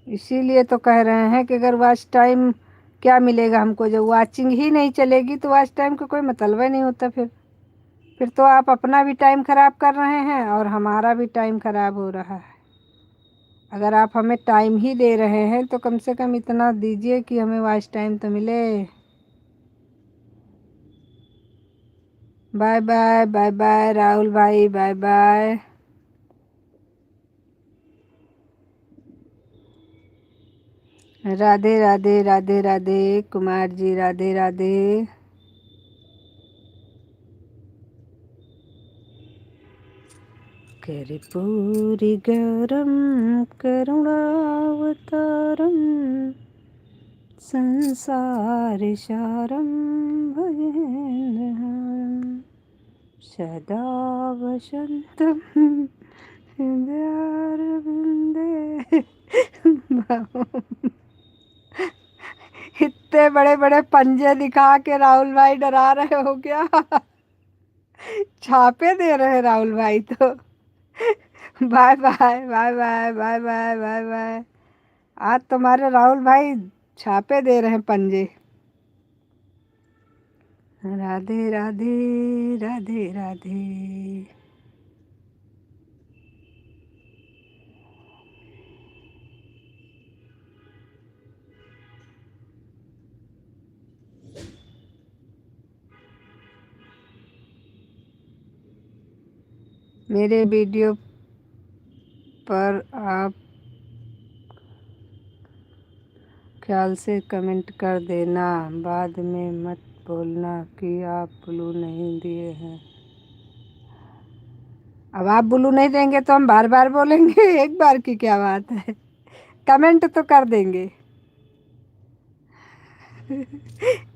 इसीलिए तो कह रहे हैं कि अगर वॉच टाइम क्या मिलेगा हमको, जब वाचिंग ही नहीं चलेगी तो वॉच टाइम का कोई मतलब ही नहीं होता। फिर तो आप अपना भी टाइम ख़राब कर रहे हैं और हमारा भी टाइम ख़राब हो रहा है। अगर आप हमें टाइम ही दे रहे हैं तो कम से कम इतना दीजिए कि हमें वॉच टाइम तो मिले। Bye bye bye bye Rahul भाई, बाय बाय। राधे राधे राधे राधे कुमार जी, राधे राधे। कर्पूरी गौरम करुणावतारम संसारसारं भजेन्द्रहारं सदा वसन्तं हृदयारविन्दे। इतने बड़े बड़े पंजे दिखा के राहुल भाई डरा रहे हो क्या? छापे दे रहे राहुल भाई तो। Bye bye bye bye bye bye bye bye. आज तुम्हारे राहुल भाई छापे दे रहे हैं पंजे। राधे राधे राधे राधे। मेरे वीडियो पर आप ख्याल से कमेंट कर देना, बाद में मत बोलना कि आप ब्लू नहीं दिए हैं। अब आप ब्लू नहीं देंगे तो हम बार बार बोलेंगे? एक बार की क्या बात है, कमेंट तो कर देंगे।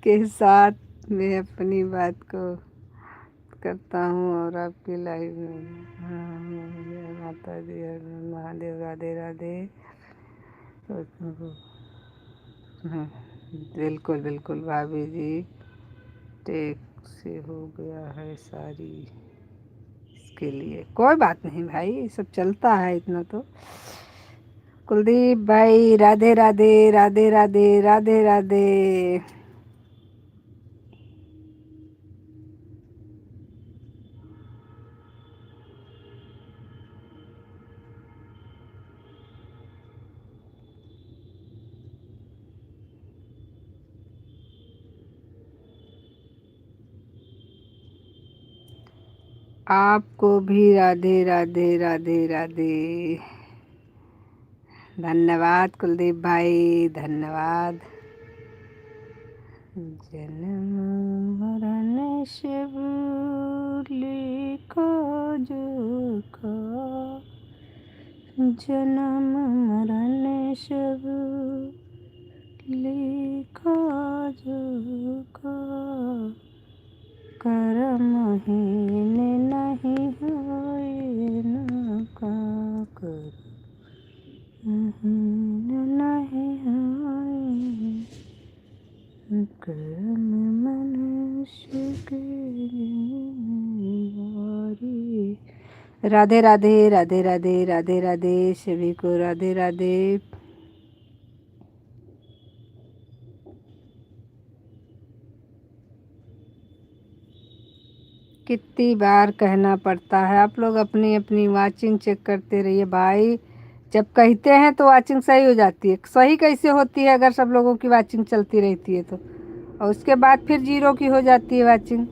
के साथ मैं अपनी बात को करता हूँ और आपकी लाइव में। हाँ, जय माता दी, हर हर महादेव, राधे राधे। हाँ, बिल्कुल बिल्कुल भाभी जी, टेक से हो गया है सारी, इसके लिए कोई बात नहीं भाई, ये सब चलता है इतना तो। कुलदीप भाई राधे राधे राधे राधे राधे राधे। आपको भी राधे राधे राधे राधे। धन्यवाद कुलदीप भाई, धन्यवाद। जन्म मरण शिव लिखा जो का, जन्म मरण शिव लिखा जो का, करमहीन नहीं होए न का कर, नहीं होए कर्म मनुष्य के वारी। राधे राधे राधे राधे राधे राधे, सभी को राधे राधे। कितनी बार कहना पड़ता है, आप लोग अपनी अपनी वाचिंग चेक करते रहिए भाई। जब कहते हैं तो वाचिंग सही हो जाती है। सही कैसे होती है अगर सब लोगों की वाचिंग चलती रहती है तो, और उसके बाद फिर जीरो की हो जाती है वाचिंग।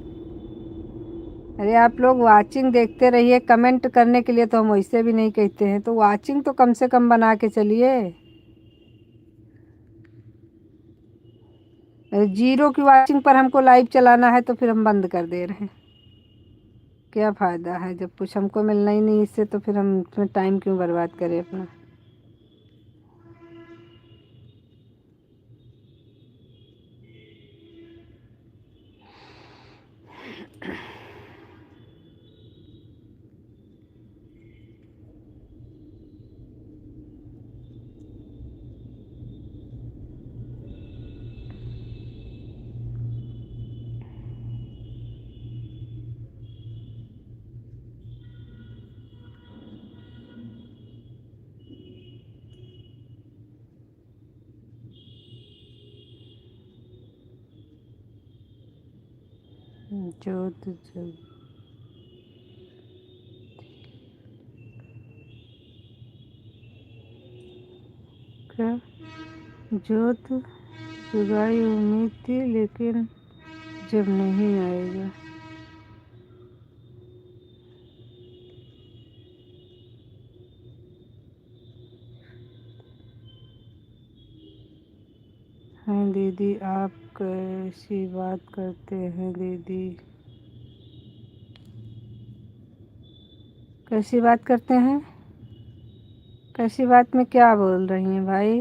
अरे आप लोग वाचिंग देखते रहिए, कमेंट करने के लिए तो हम वैसे भी नहीं कहते हैं, तो वाचिंग तो कम से कम बना के चलिए। जीरो की वाचिंग पर हमको लाइव चलाना है तो फिर हम बंद कर दे रहे हैं। क्या फ़ायदा है, जब कुछ हमको मिलना ही नहीं इससे, तो फिर हम इसमें टाइम क्यों बर्बाद करें अपना। जोत जग क्या, जोत जगाई उम्मीद थी, लेकिन जब नहीं आएगा। हैं दीदी, आप कैसी बात करते हैं दीदी? कैसी बात करते हैं? कैसी बात में क्या बोल रही हैं भाई?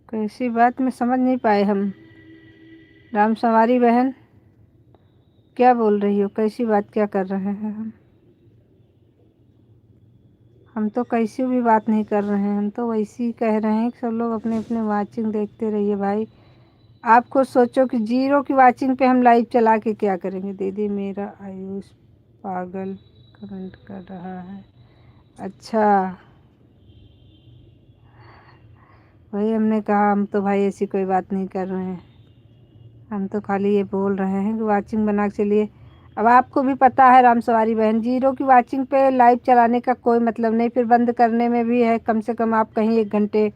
कैसी बात में समझ नहीं पाए हम। राम सवारी बहन, क्या बोल रही हो? कैसी बात क्या कर रहे हैं हम तो कैसी भी बात नहीं कर रहे हैं। हम तो वैसे ही कह रहे हैं कि सब लोग अपने अपने वाचिंग देखते रहिए भाई। आप खुद सोचो कि 0 की वाचिंग पे हम लाइव चला के क्या करेंगे। दीदी मेरा आयुष पागल कमेंट कर रहा है। अच्छा, वही हमने कहा, हम तो भाई ऐसी कोई बात नहीं कर रहे हैं। हम तो खाली ये बोल रहे हैं कि वाचिंग बना के चलिए। अब आपको भी पता है रामसवारी बहन, 0 की वाचिंग पे लाइव चलाने का कोई मतलब नहीं, फिर बंद करने में भी है। कम से कम आप कहीं 1 घंटे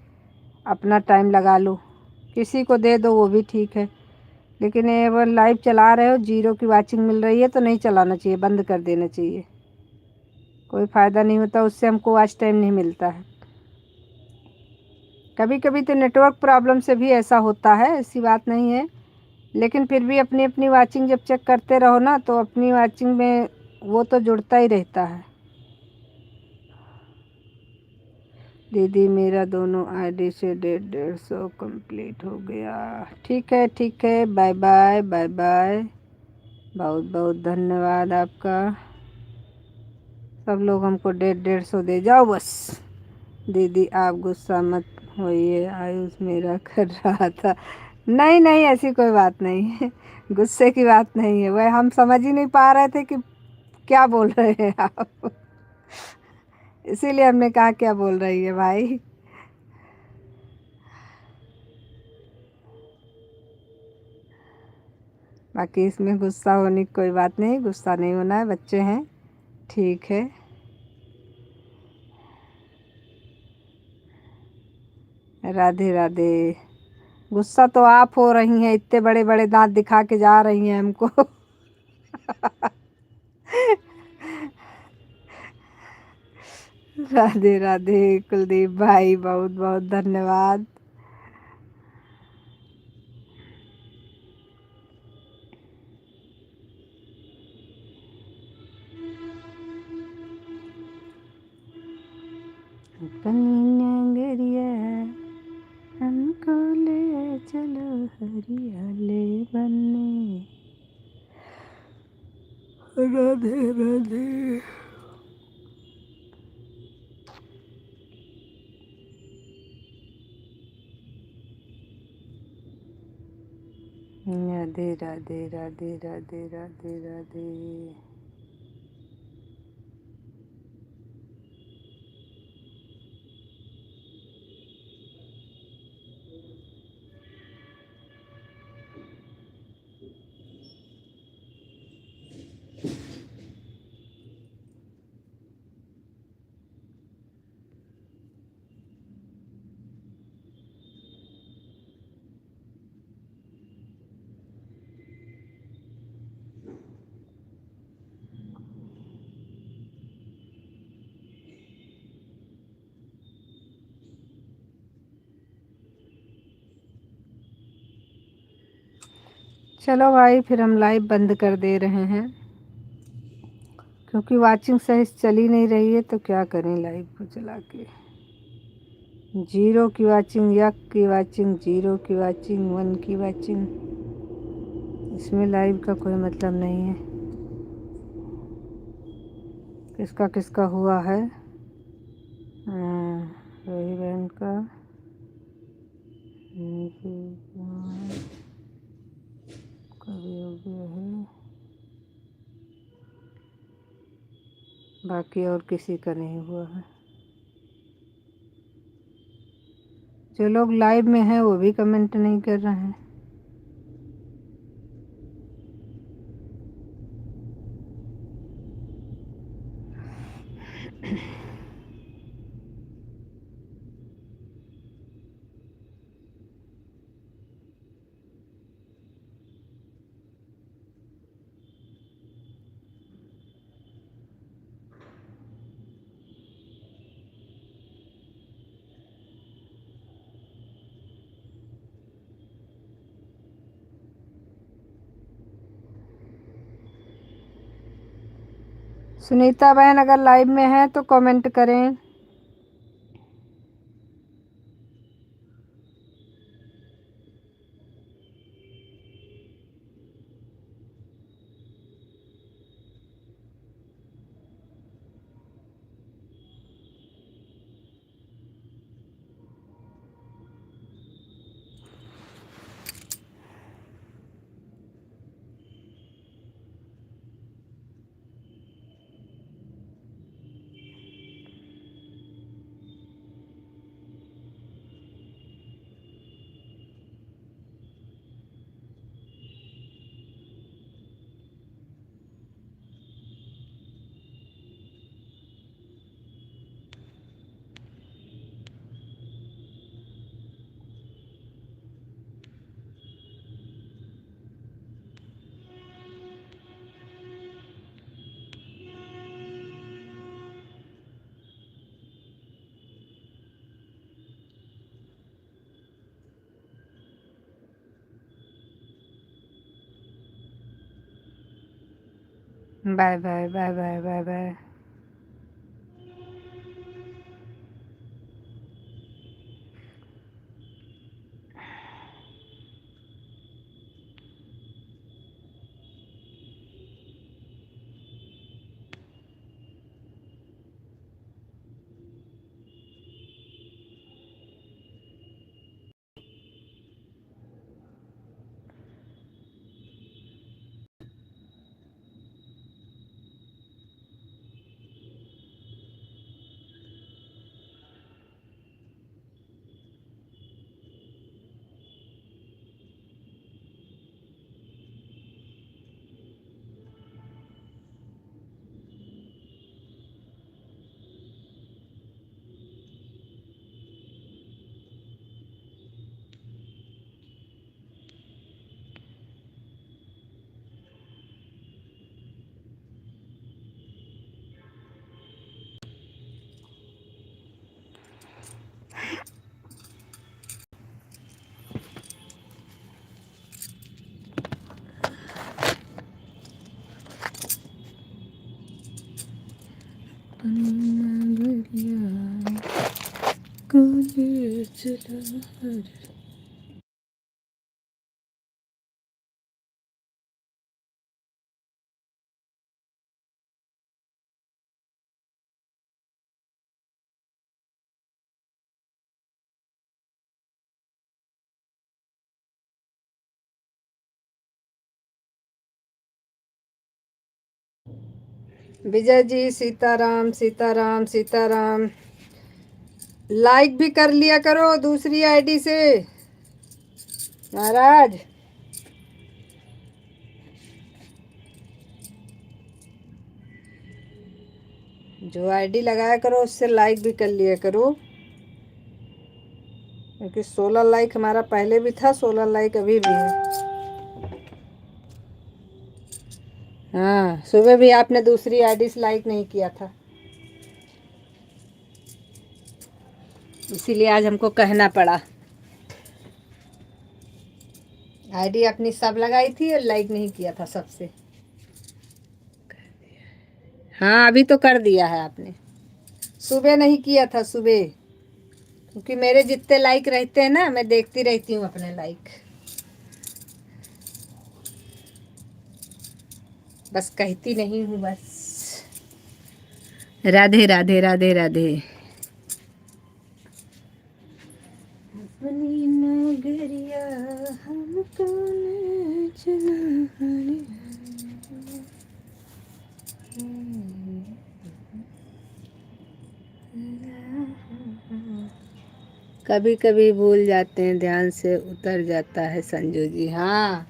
अपना टाइम लगा लो, किसी को दे दो वो भी ठीक है। लेकिन ये वो लाइव चला रहे हो, 0 की वाचिंग मिल रही है तो नहीं चलाना चाहिए, बंद कर देना चाहिए। कोई फ़ायदा नहीं होता उससे, हमको वॉच टाइम नहीं मिलता है। कभी कभी तो नेटवर्क प्रॉब्लम से भी ऐसा होता है, ऐसी बात नहीं है। लेकिन फिर भी अपनी अपनी वाचिंग जब चेक करते रहो ना, तो अपनी वाचिंग में वो तो जुड़ता ही रहता है। दीदी मेरा दोनों आईडी से 150 कंप्लीट हो गया। ठीक है, बाय बाय बाय बाय। बहुत बहुत धन्यवाद आपका। सब लोग हमको 150 दे जाओ बस। दीदी आप गुस्सा मत होइए, आयुष मेरा कर रहा था। नहीं नहीं, ऐसी कोई बात नहीं है, गुस्से की बात नहीं है। वह हम समझ ही नहीं पा रहे थे कि क्या बोल रहे हैं आप, इसीलिए हमने कहा क्या बोल रही है भाई। बाकी इसमें गुस्सा होने की कोई बात नहीं, गुस्सा नहीं होना है, बच्चे हैं, ठीक है। राधे राधे। गुस्सा तो आप हो रही हैं, इतने बड़े बड़े दांत दिखा के जा रही हैं हमको। राधे राधे कुलदीप भाई, बहुत बहुत धन्यवाद। हमको ले चलो हरियाले बनने। राधे राधे। राधे राधे राधे राधे राधे राधे। चलो भाई, फिर हम लाइव बंद कर दे रहे हैं, क्योंकि वाचिंग सही चली नहीं रही है, तो क्या करें लाइव को चला के। 0 की वाचिंग, 1 की वाचिंग, 0 की वाचिंग, 1 की वाचिंग, इसमें लाइव का कोई मतलब नहीं है। किसका किसका हुआ है? रोही बहन का, कभी हो गया है, बाकी और किसी का नहीं हुआ है। जो लोग लाइव में हैं वो भी कमेंट नहीं कर रहे हैं। सुनीता बहन अगर लाइव में है तो कमेंट करें। Bye bye bye bye bye bye. Vijay ji Sitaram Sitaram Sitaram. Like भी कर लिया करो दूसरी आईडी से महाराज। जो आईडी लगाया करो उससे लाइक भी कर लिया करो, क्योंकि 16 लाइक हमारा पहले भी था, 16 लाइक अभी भी है। हाँ, सुबह भी आपने दूसरी आईडी से लाइक नहीं किया था, इसीलिए आज हमको कहना पड़ा। आईडी अपनी सब लगाई थी और लाइक नहीं किया था सबसे। हाँ, अभी तो कर दिया है आपने, सुबह नहीं किया था सुबह, क्योंकि मेरे जितने लाइक रहते हैं ना, मैं देखती रहती हूँ अपने लाइक। बस कहती नहीं हूँ बस। राधे राधे राधे राधे। अपनी नगरिया हमको न चलाने। कभी कभी भूल जाते हैं, ध्यान से उतर जाता है संजू जी। हाँ,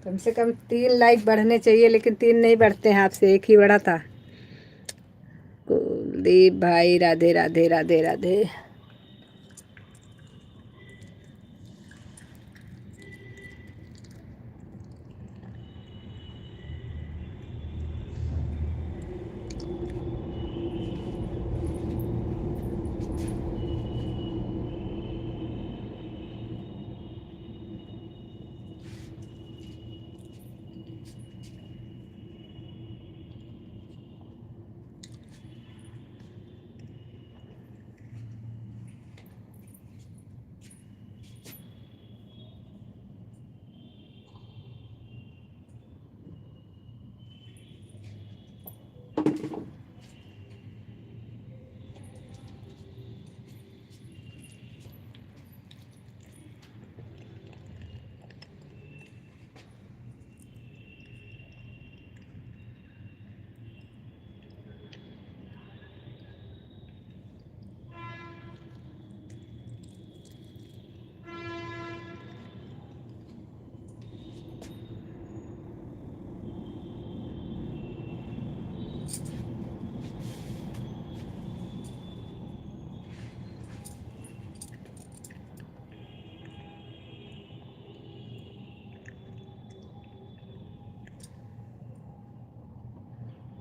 कम से कम 3 लाइक बढ़ने चाहिए, लेकिन 3 नहीं बढ़ते हैं, आपसे एक ही बढ़ा था। कुलदीप भाई राधे राधे राधे राधे।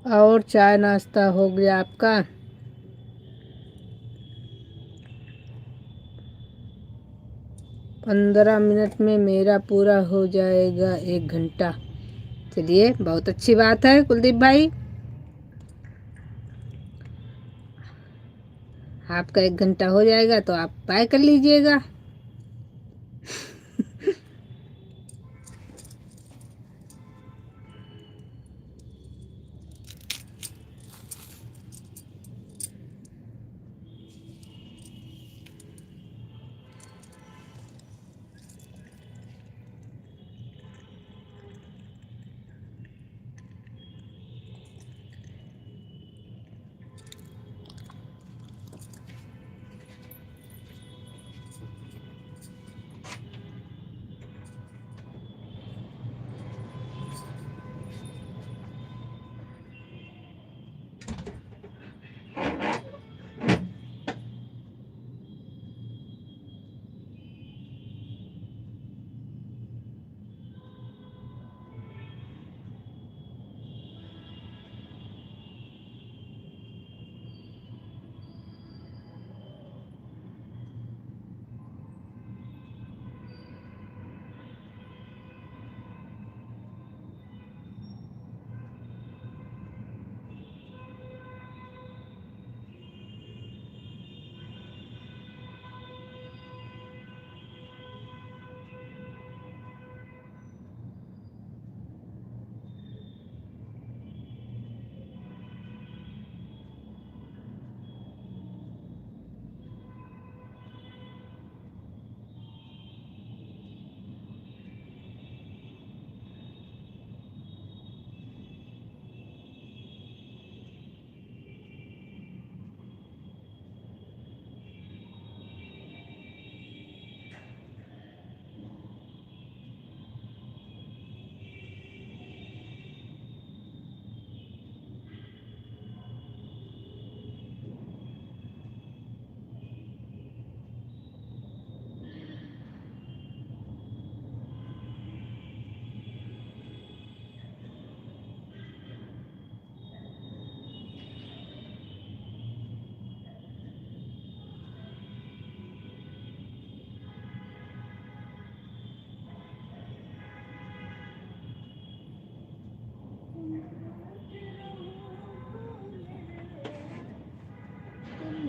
और चाय नाश्ता हो गया आपका? 15 मिनट में मेरा पूरा हो जाएगा 1 घंटा। चलिए, बहुत अच्छी बात है कुलदीप भाई, आपका 1 घंटा हो जाएगा तो आप बाय कर लीजिएगा।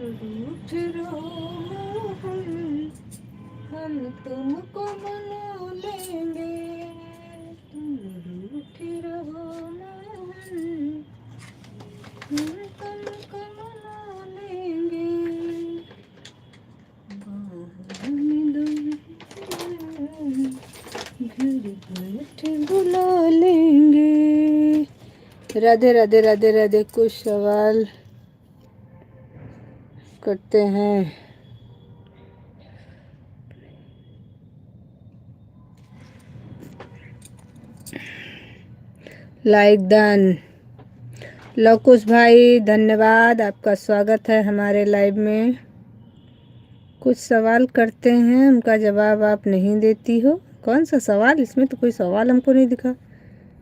रूठ रहो मोहन, हम तुमको मना लेंगे। तुम रूठ रहो मोहन, हम तुमको मना लेंगे। घर बैठे बुला लेंगे। राधे राधे राधे राधे। कुछ सवाल करते हैं। Like done. लकुश भाई धन्यवाद, आपका स्वागत है हमारे लाइव में। कुछ सवाल करते हैं, उनका जवाब आप नहीं देती हो। कौन सा सवाल? इसमें तो कोई सवाल हमको नहीं दिखा।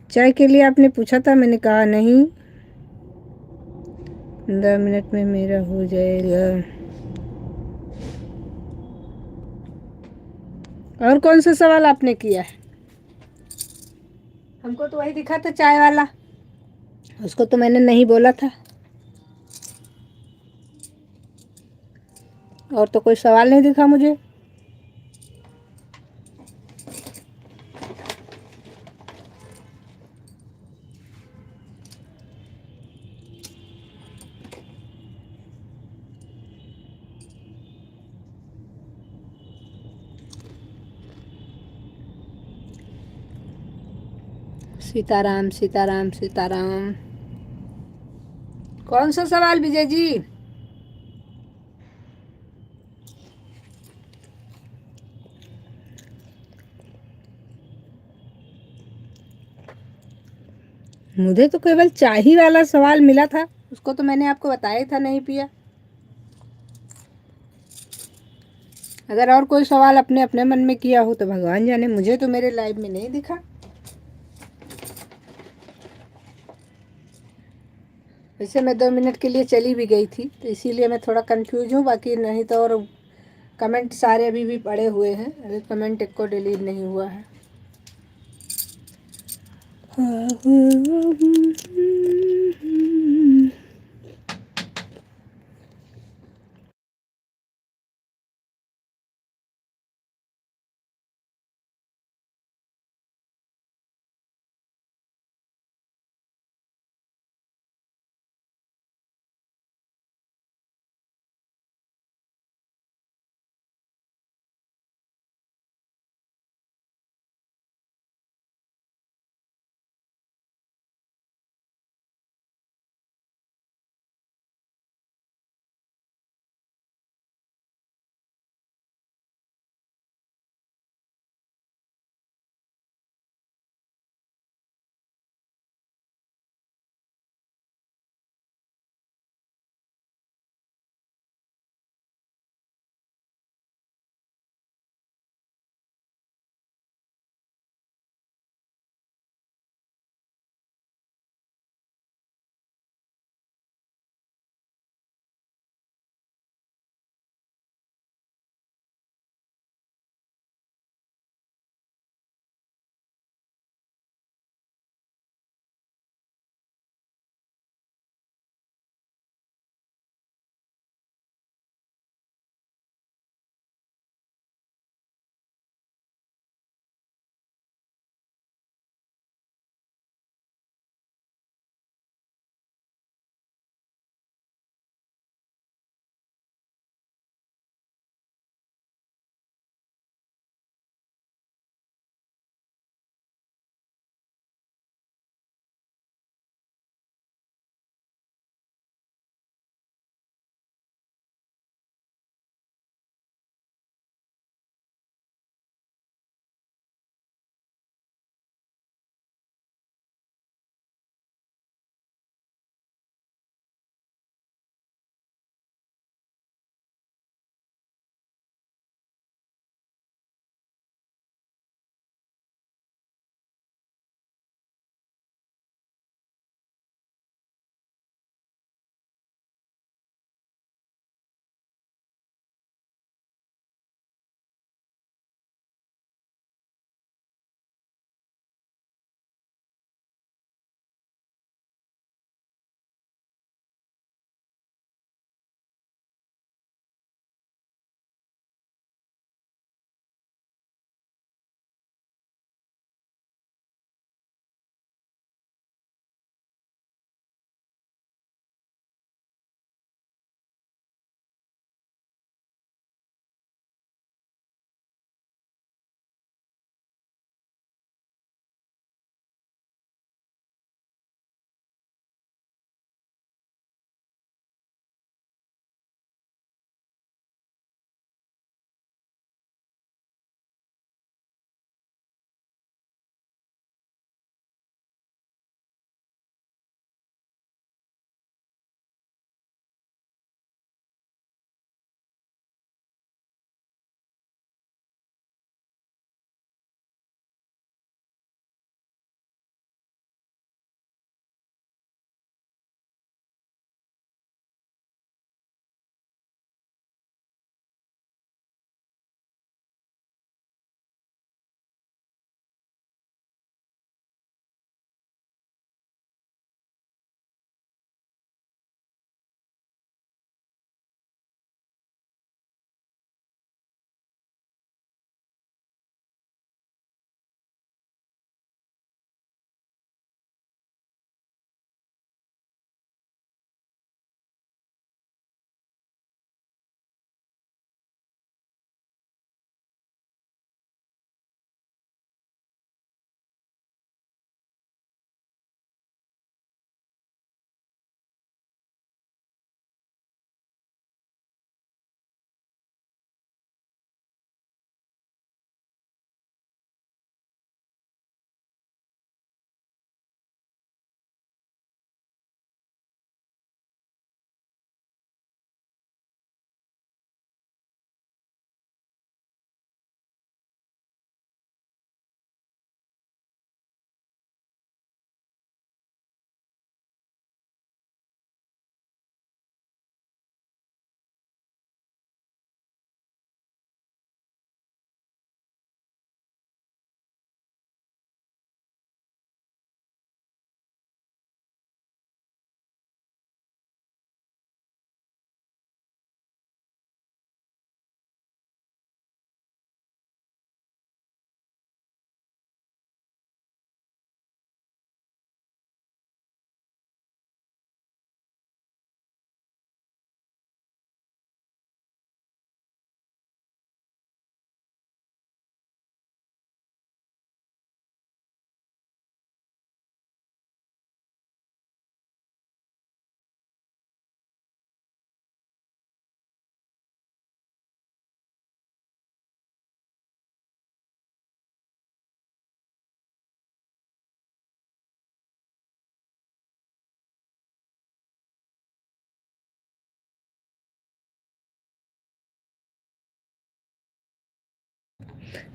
चाय के लिए आपने पूछा था, मैंने कहा नहीं। 15 मिनट में मेरा हो जाएगा। और कौन सा सवाल आपने किया है? हमको तो वही दिखा था, चाय वाला। उसको तो मैंने नहीं बोला था। और तो कोई सवाल नहीं दिखा मुझे। सीताराम सीताराम सीताराम। कौन सा सवाल विजय जी? मुझे तो केवल चाय ही वाला सवाल मिला था, उसको तो मैंने आपको बताया था नहीं पिया। अगर और कोई सवाल अपने अपने मन में किया हो तो भगवान जाने, मुझे तो मेरे लाइव में नहीं दिखा। वैसे मैं 2 मिनट के लिए चली भी गई थी, तो इसीलिए मैं थोड़ा कंफ्यूज हूँ, बाकी नहीं तो और कमेंट सारे अभी भी पड़े हुए हैं, अभी कमेंट एक को डिलीट नहीं हुआ है।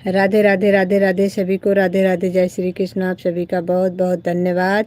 राधे राधे राधे राधे सभी को, राधे राधे, जय श्री कृष्ण। आप सभी का बहुत बहुत धन्यवाद।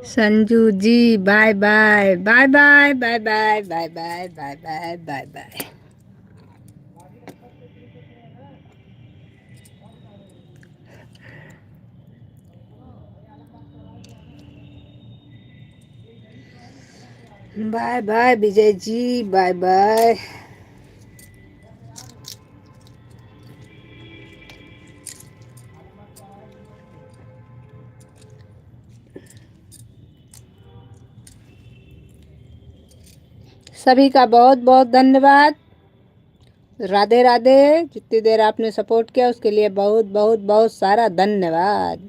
Sanju ji bye bye bye bye bye bye bye bye bye bye bye bye. Bye bye Vijay ji, bye bye. सभी का बहुत बहुत धन्यवाद। राधे राधे। जितनी देर आपने सपोर्ट किया उसके लिए बहुत बहुत बहुत सारा धन्यवाद।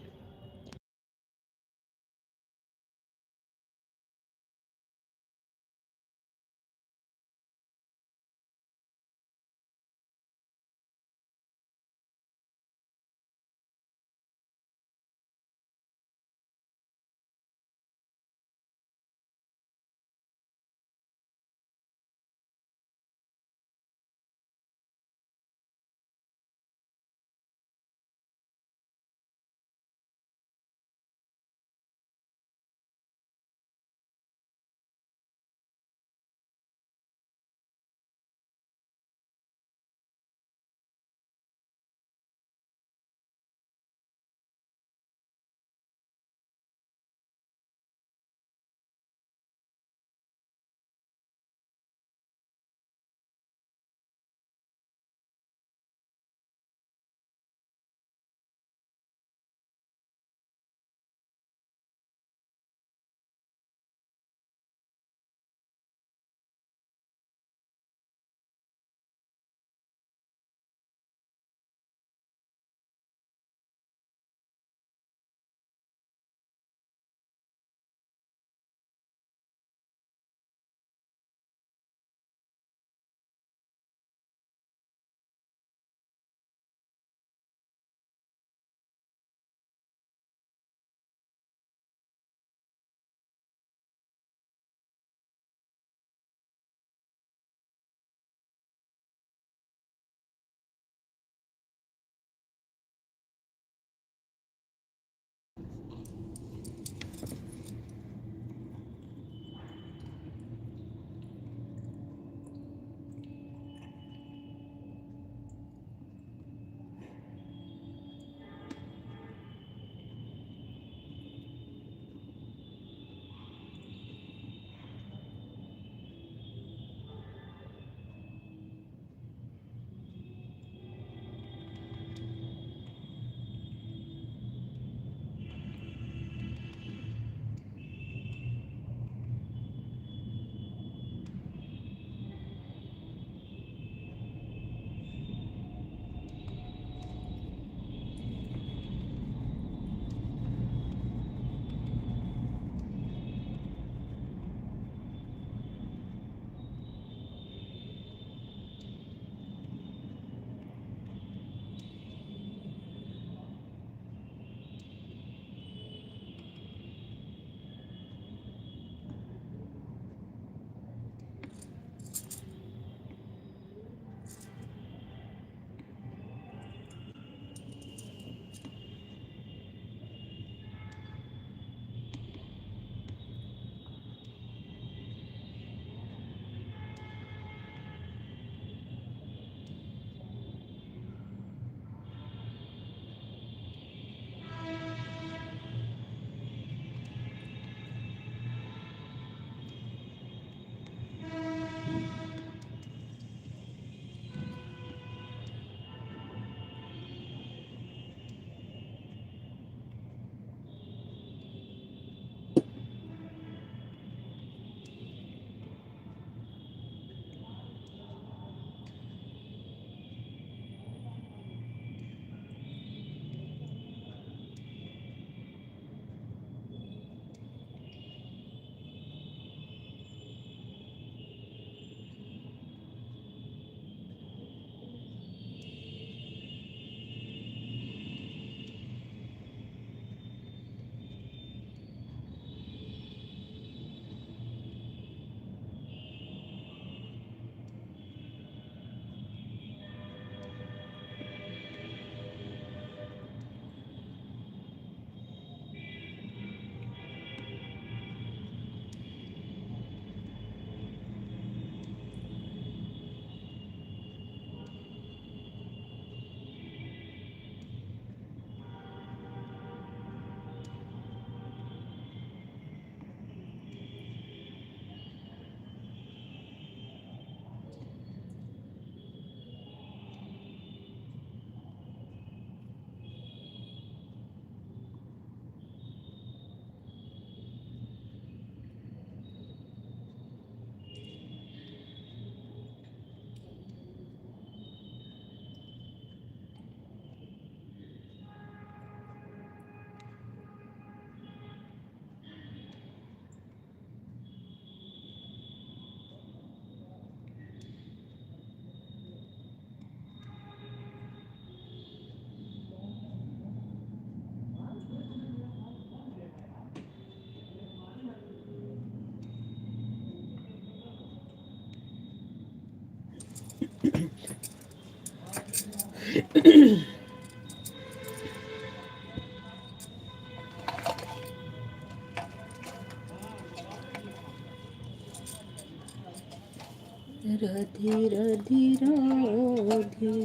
राधे राधे राधे।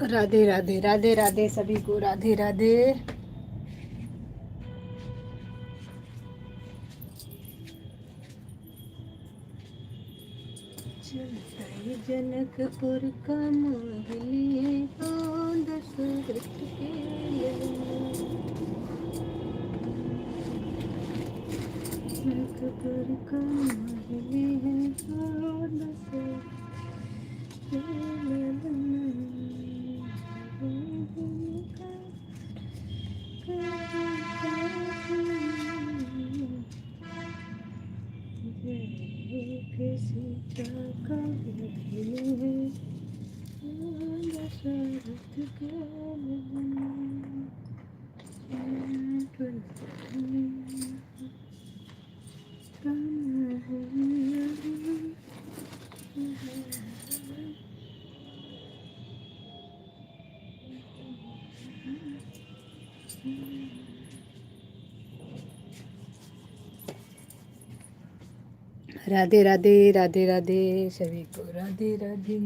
राधे राधे राधे राधे सभी को राधे राधे। चलता है जनकपुर का महलिए ओ दशरथ के जनकपुर का महलिए ओ दशरथ सीता का दशरथ के राधे राधे राधे राधे सभी को राधे राधे।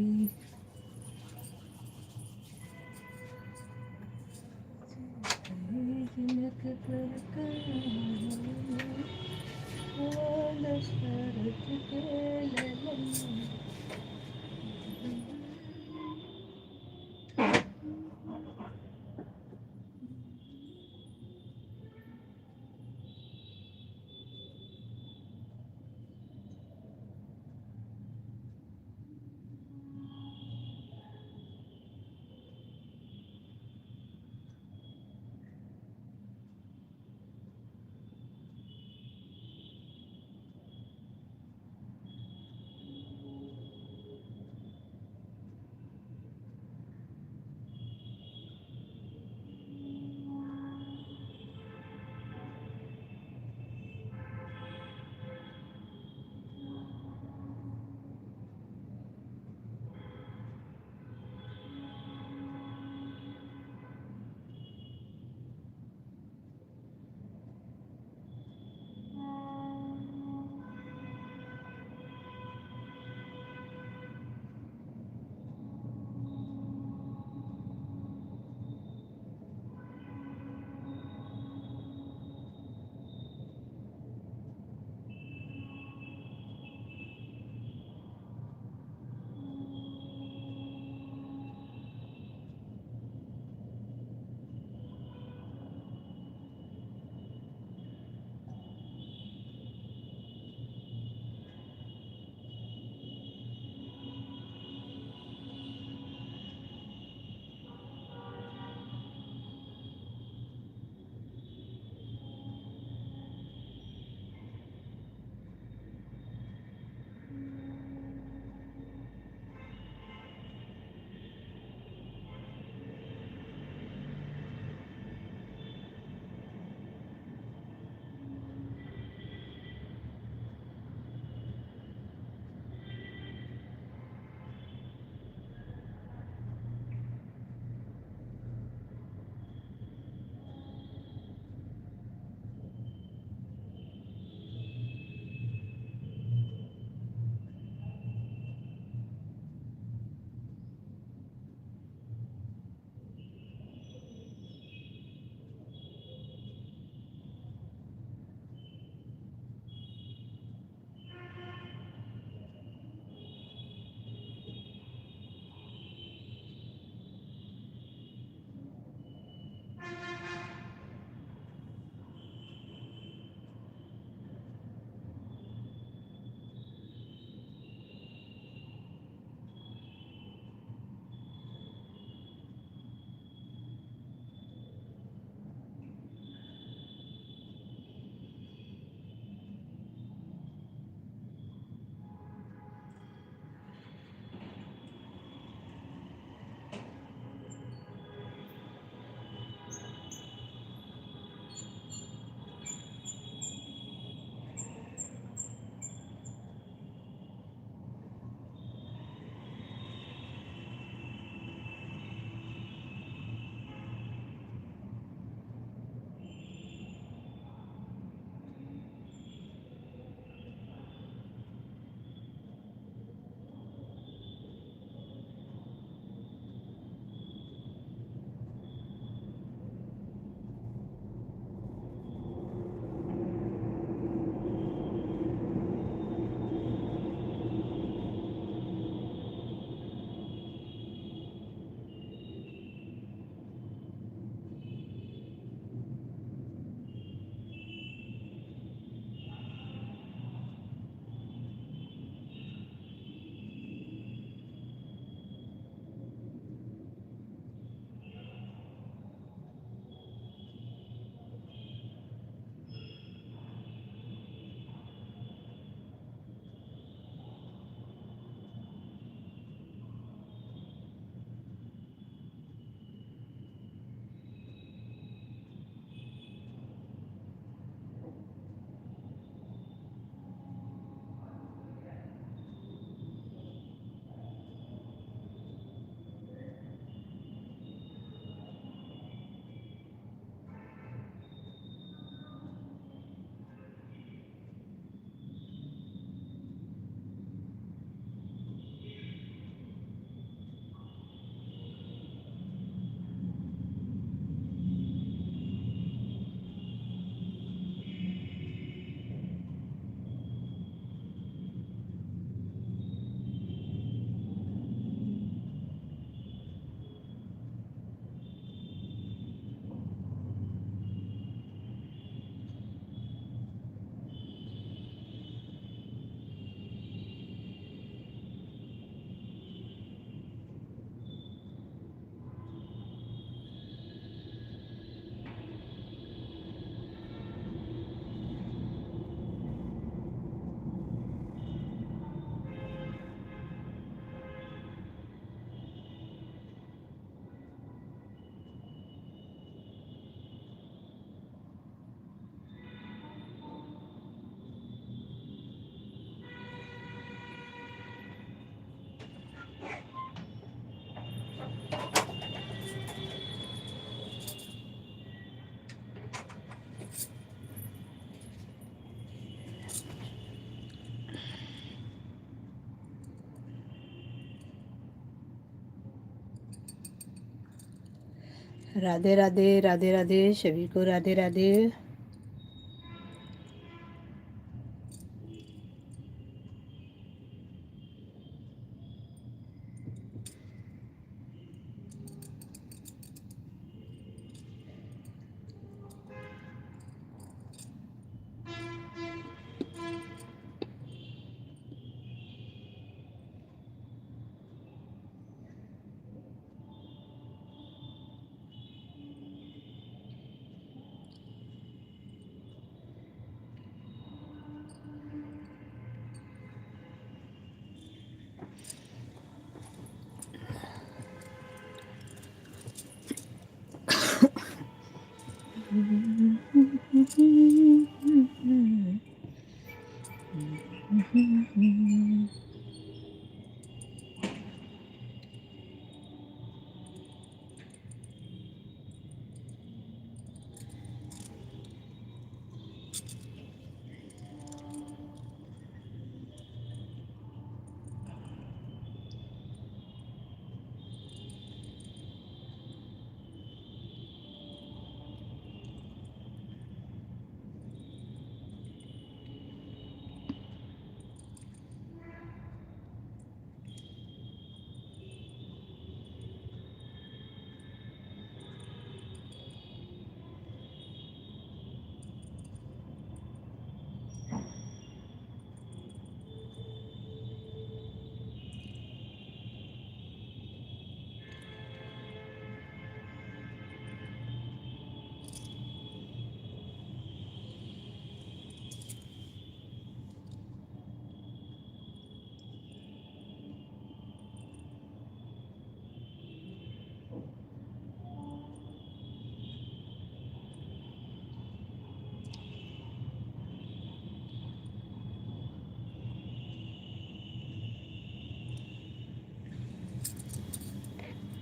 राधे राधे, राधे राधे, सभी को राधे राधे।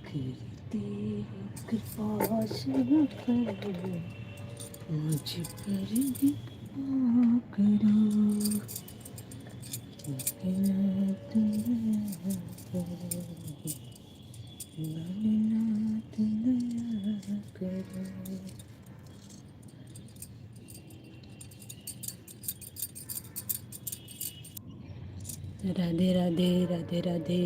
कीर्ति कृपा से करो, मुझ पर कृपा करो, भोलेनाथ दया करो, भोलेनाथ दया करो। राधे राधे, राधे राधे।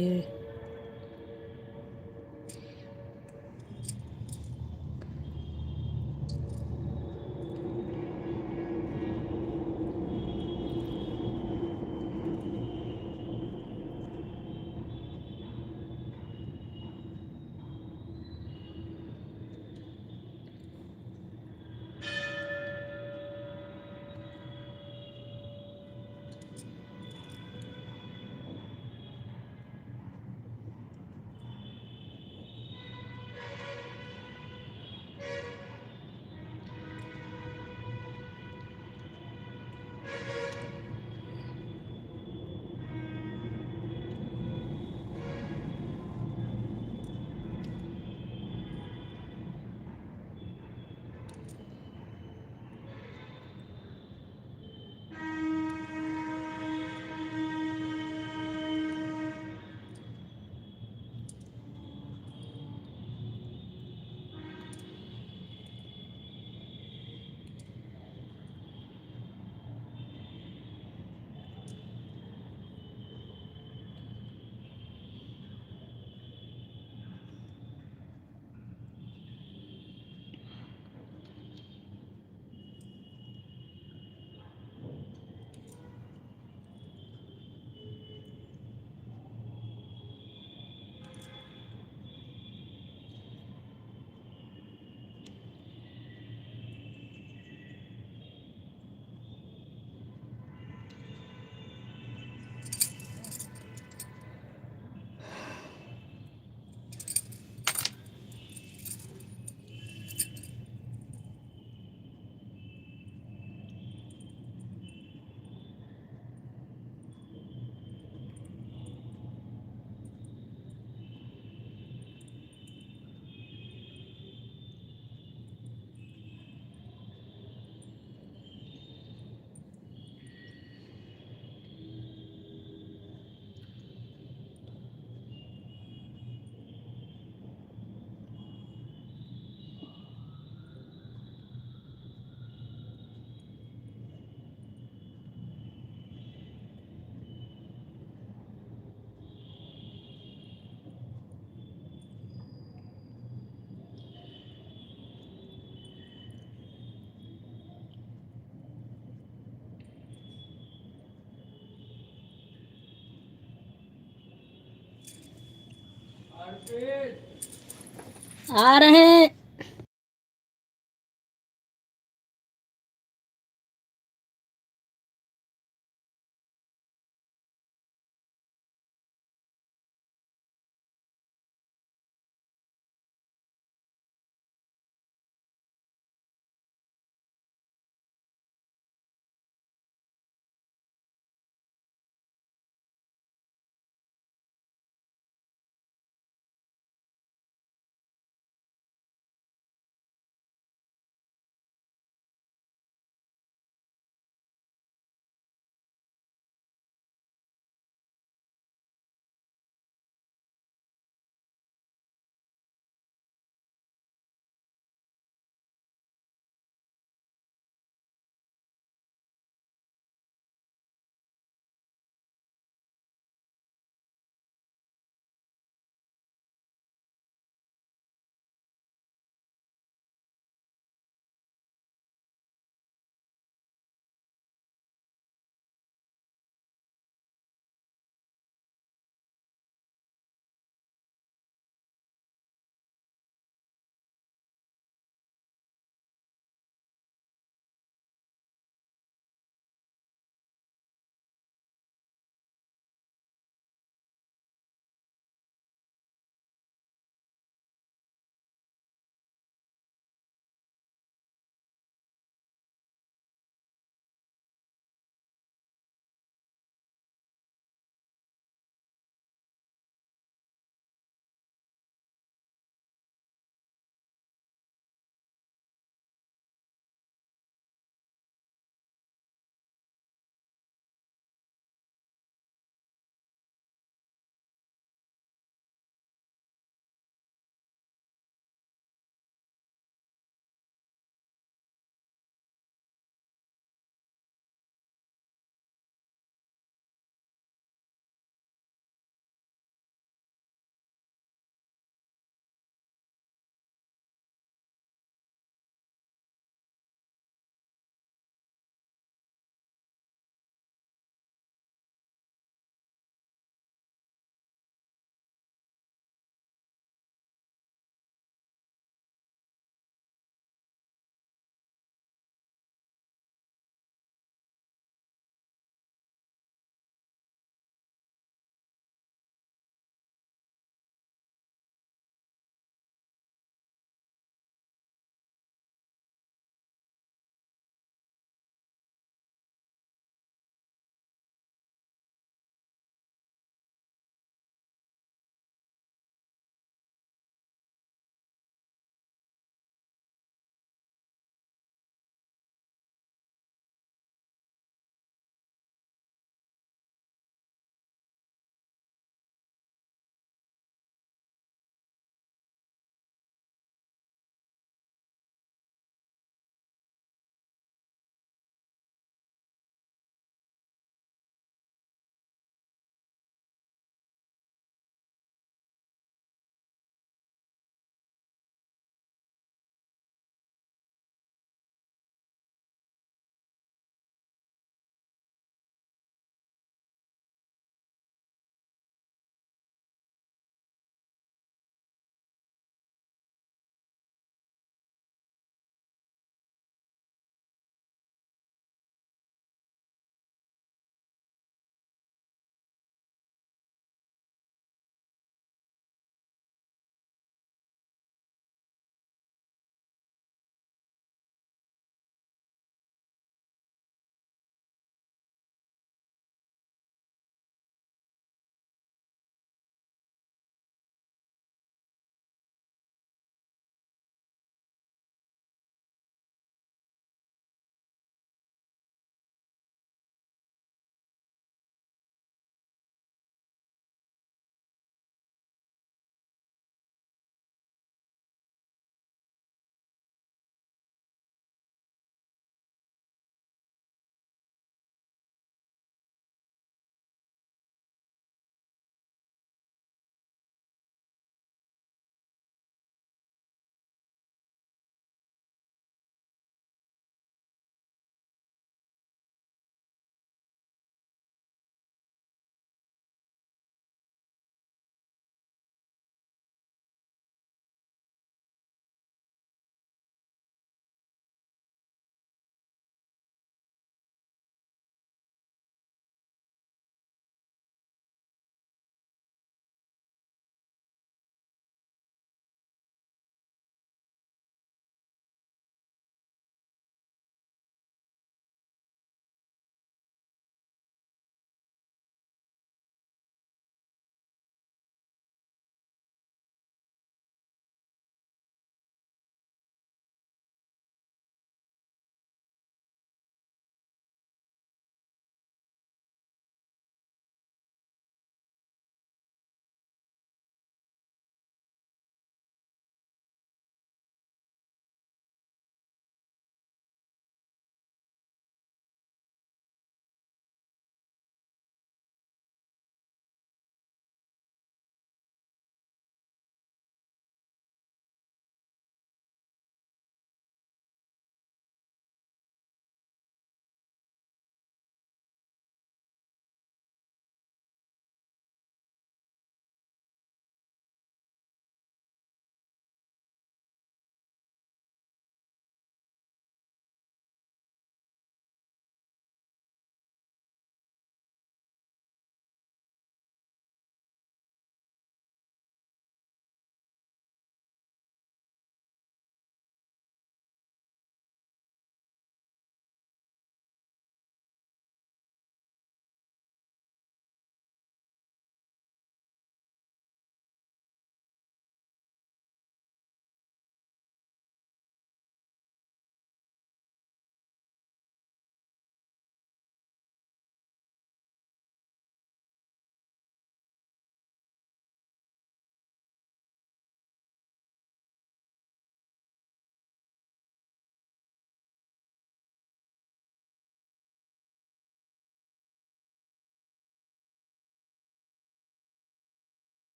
आ रहे हैं।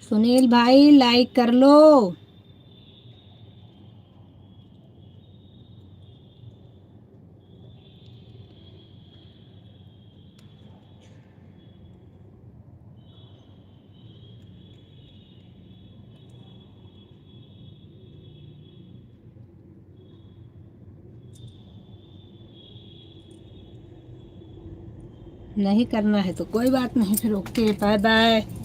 सुनील भाई लाइक कर लो। नहीं करना है तो कोई बात नहीं, फिर ओके, बाय बाय।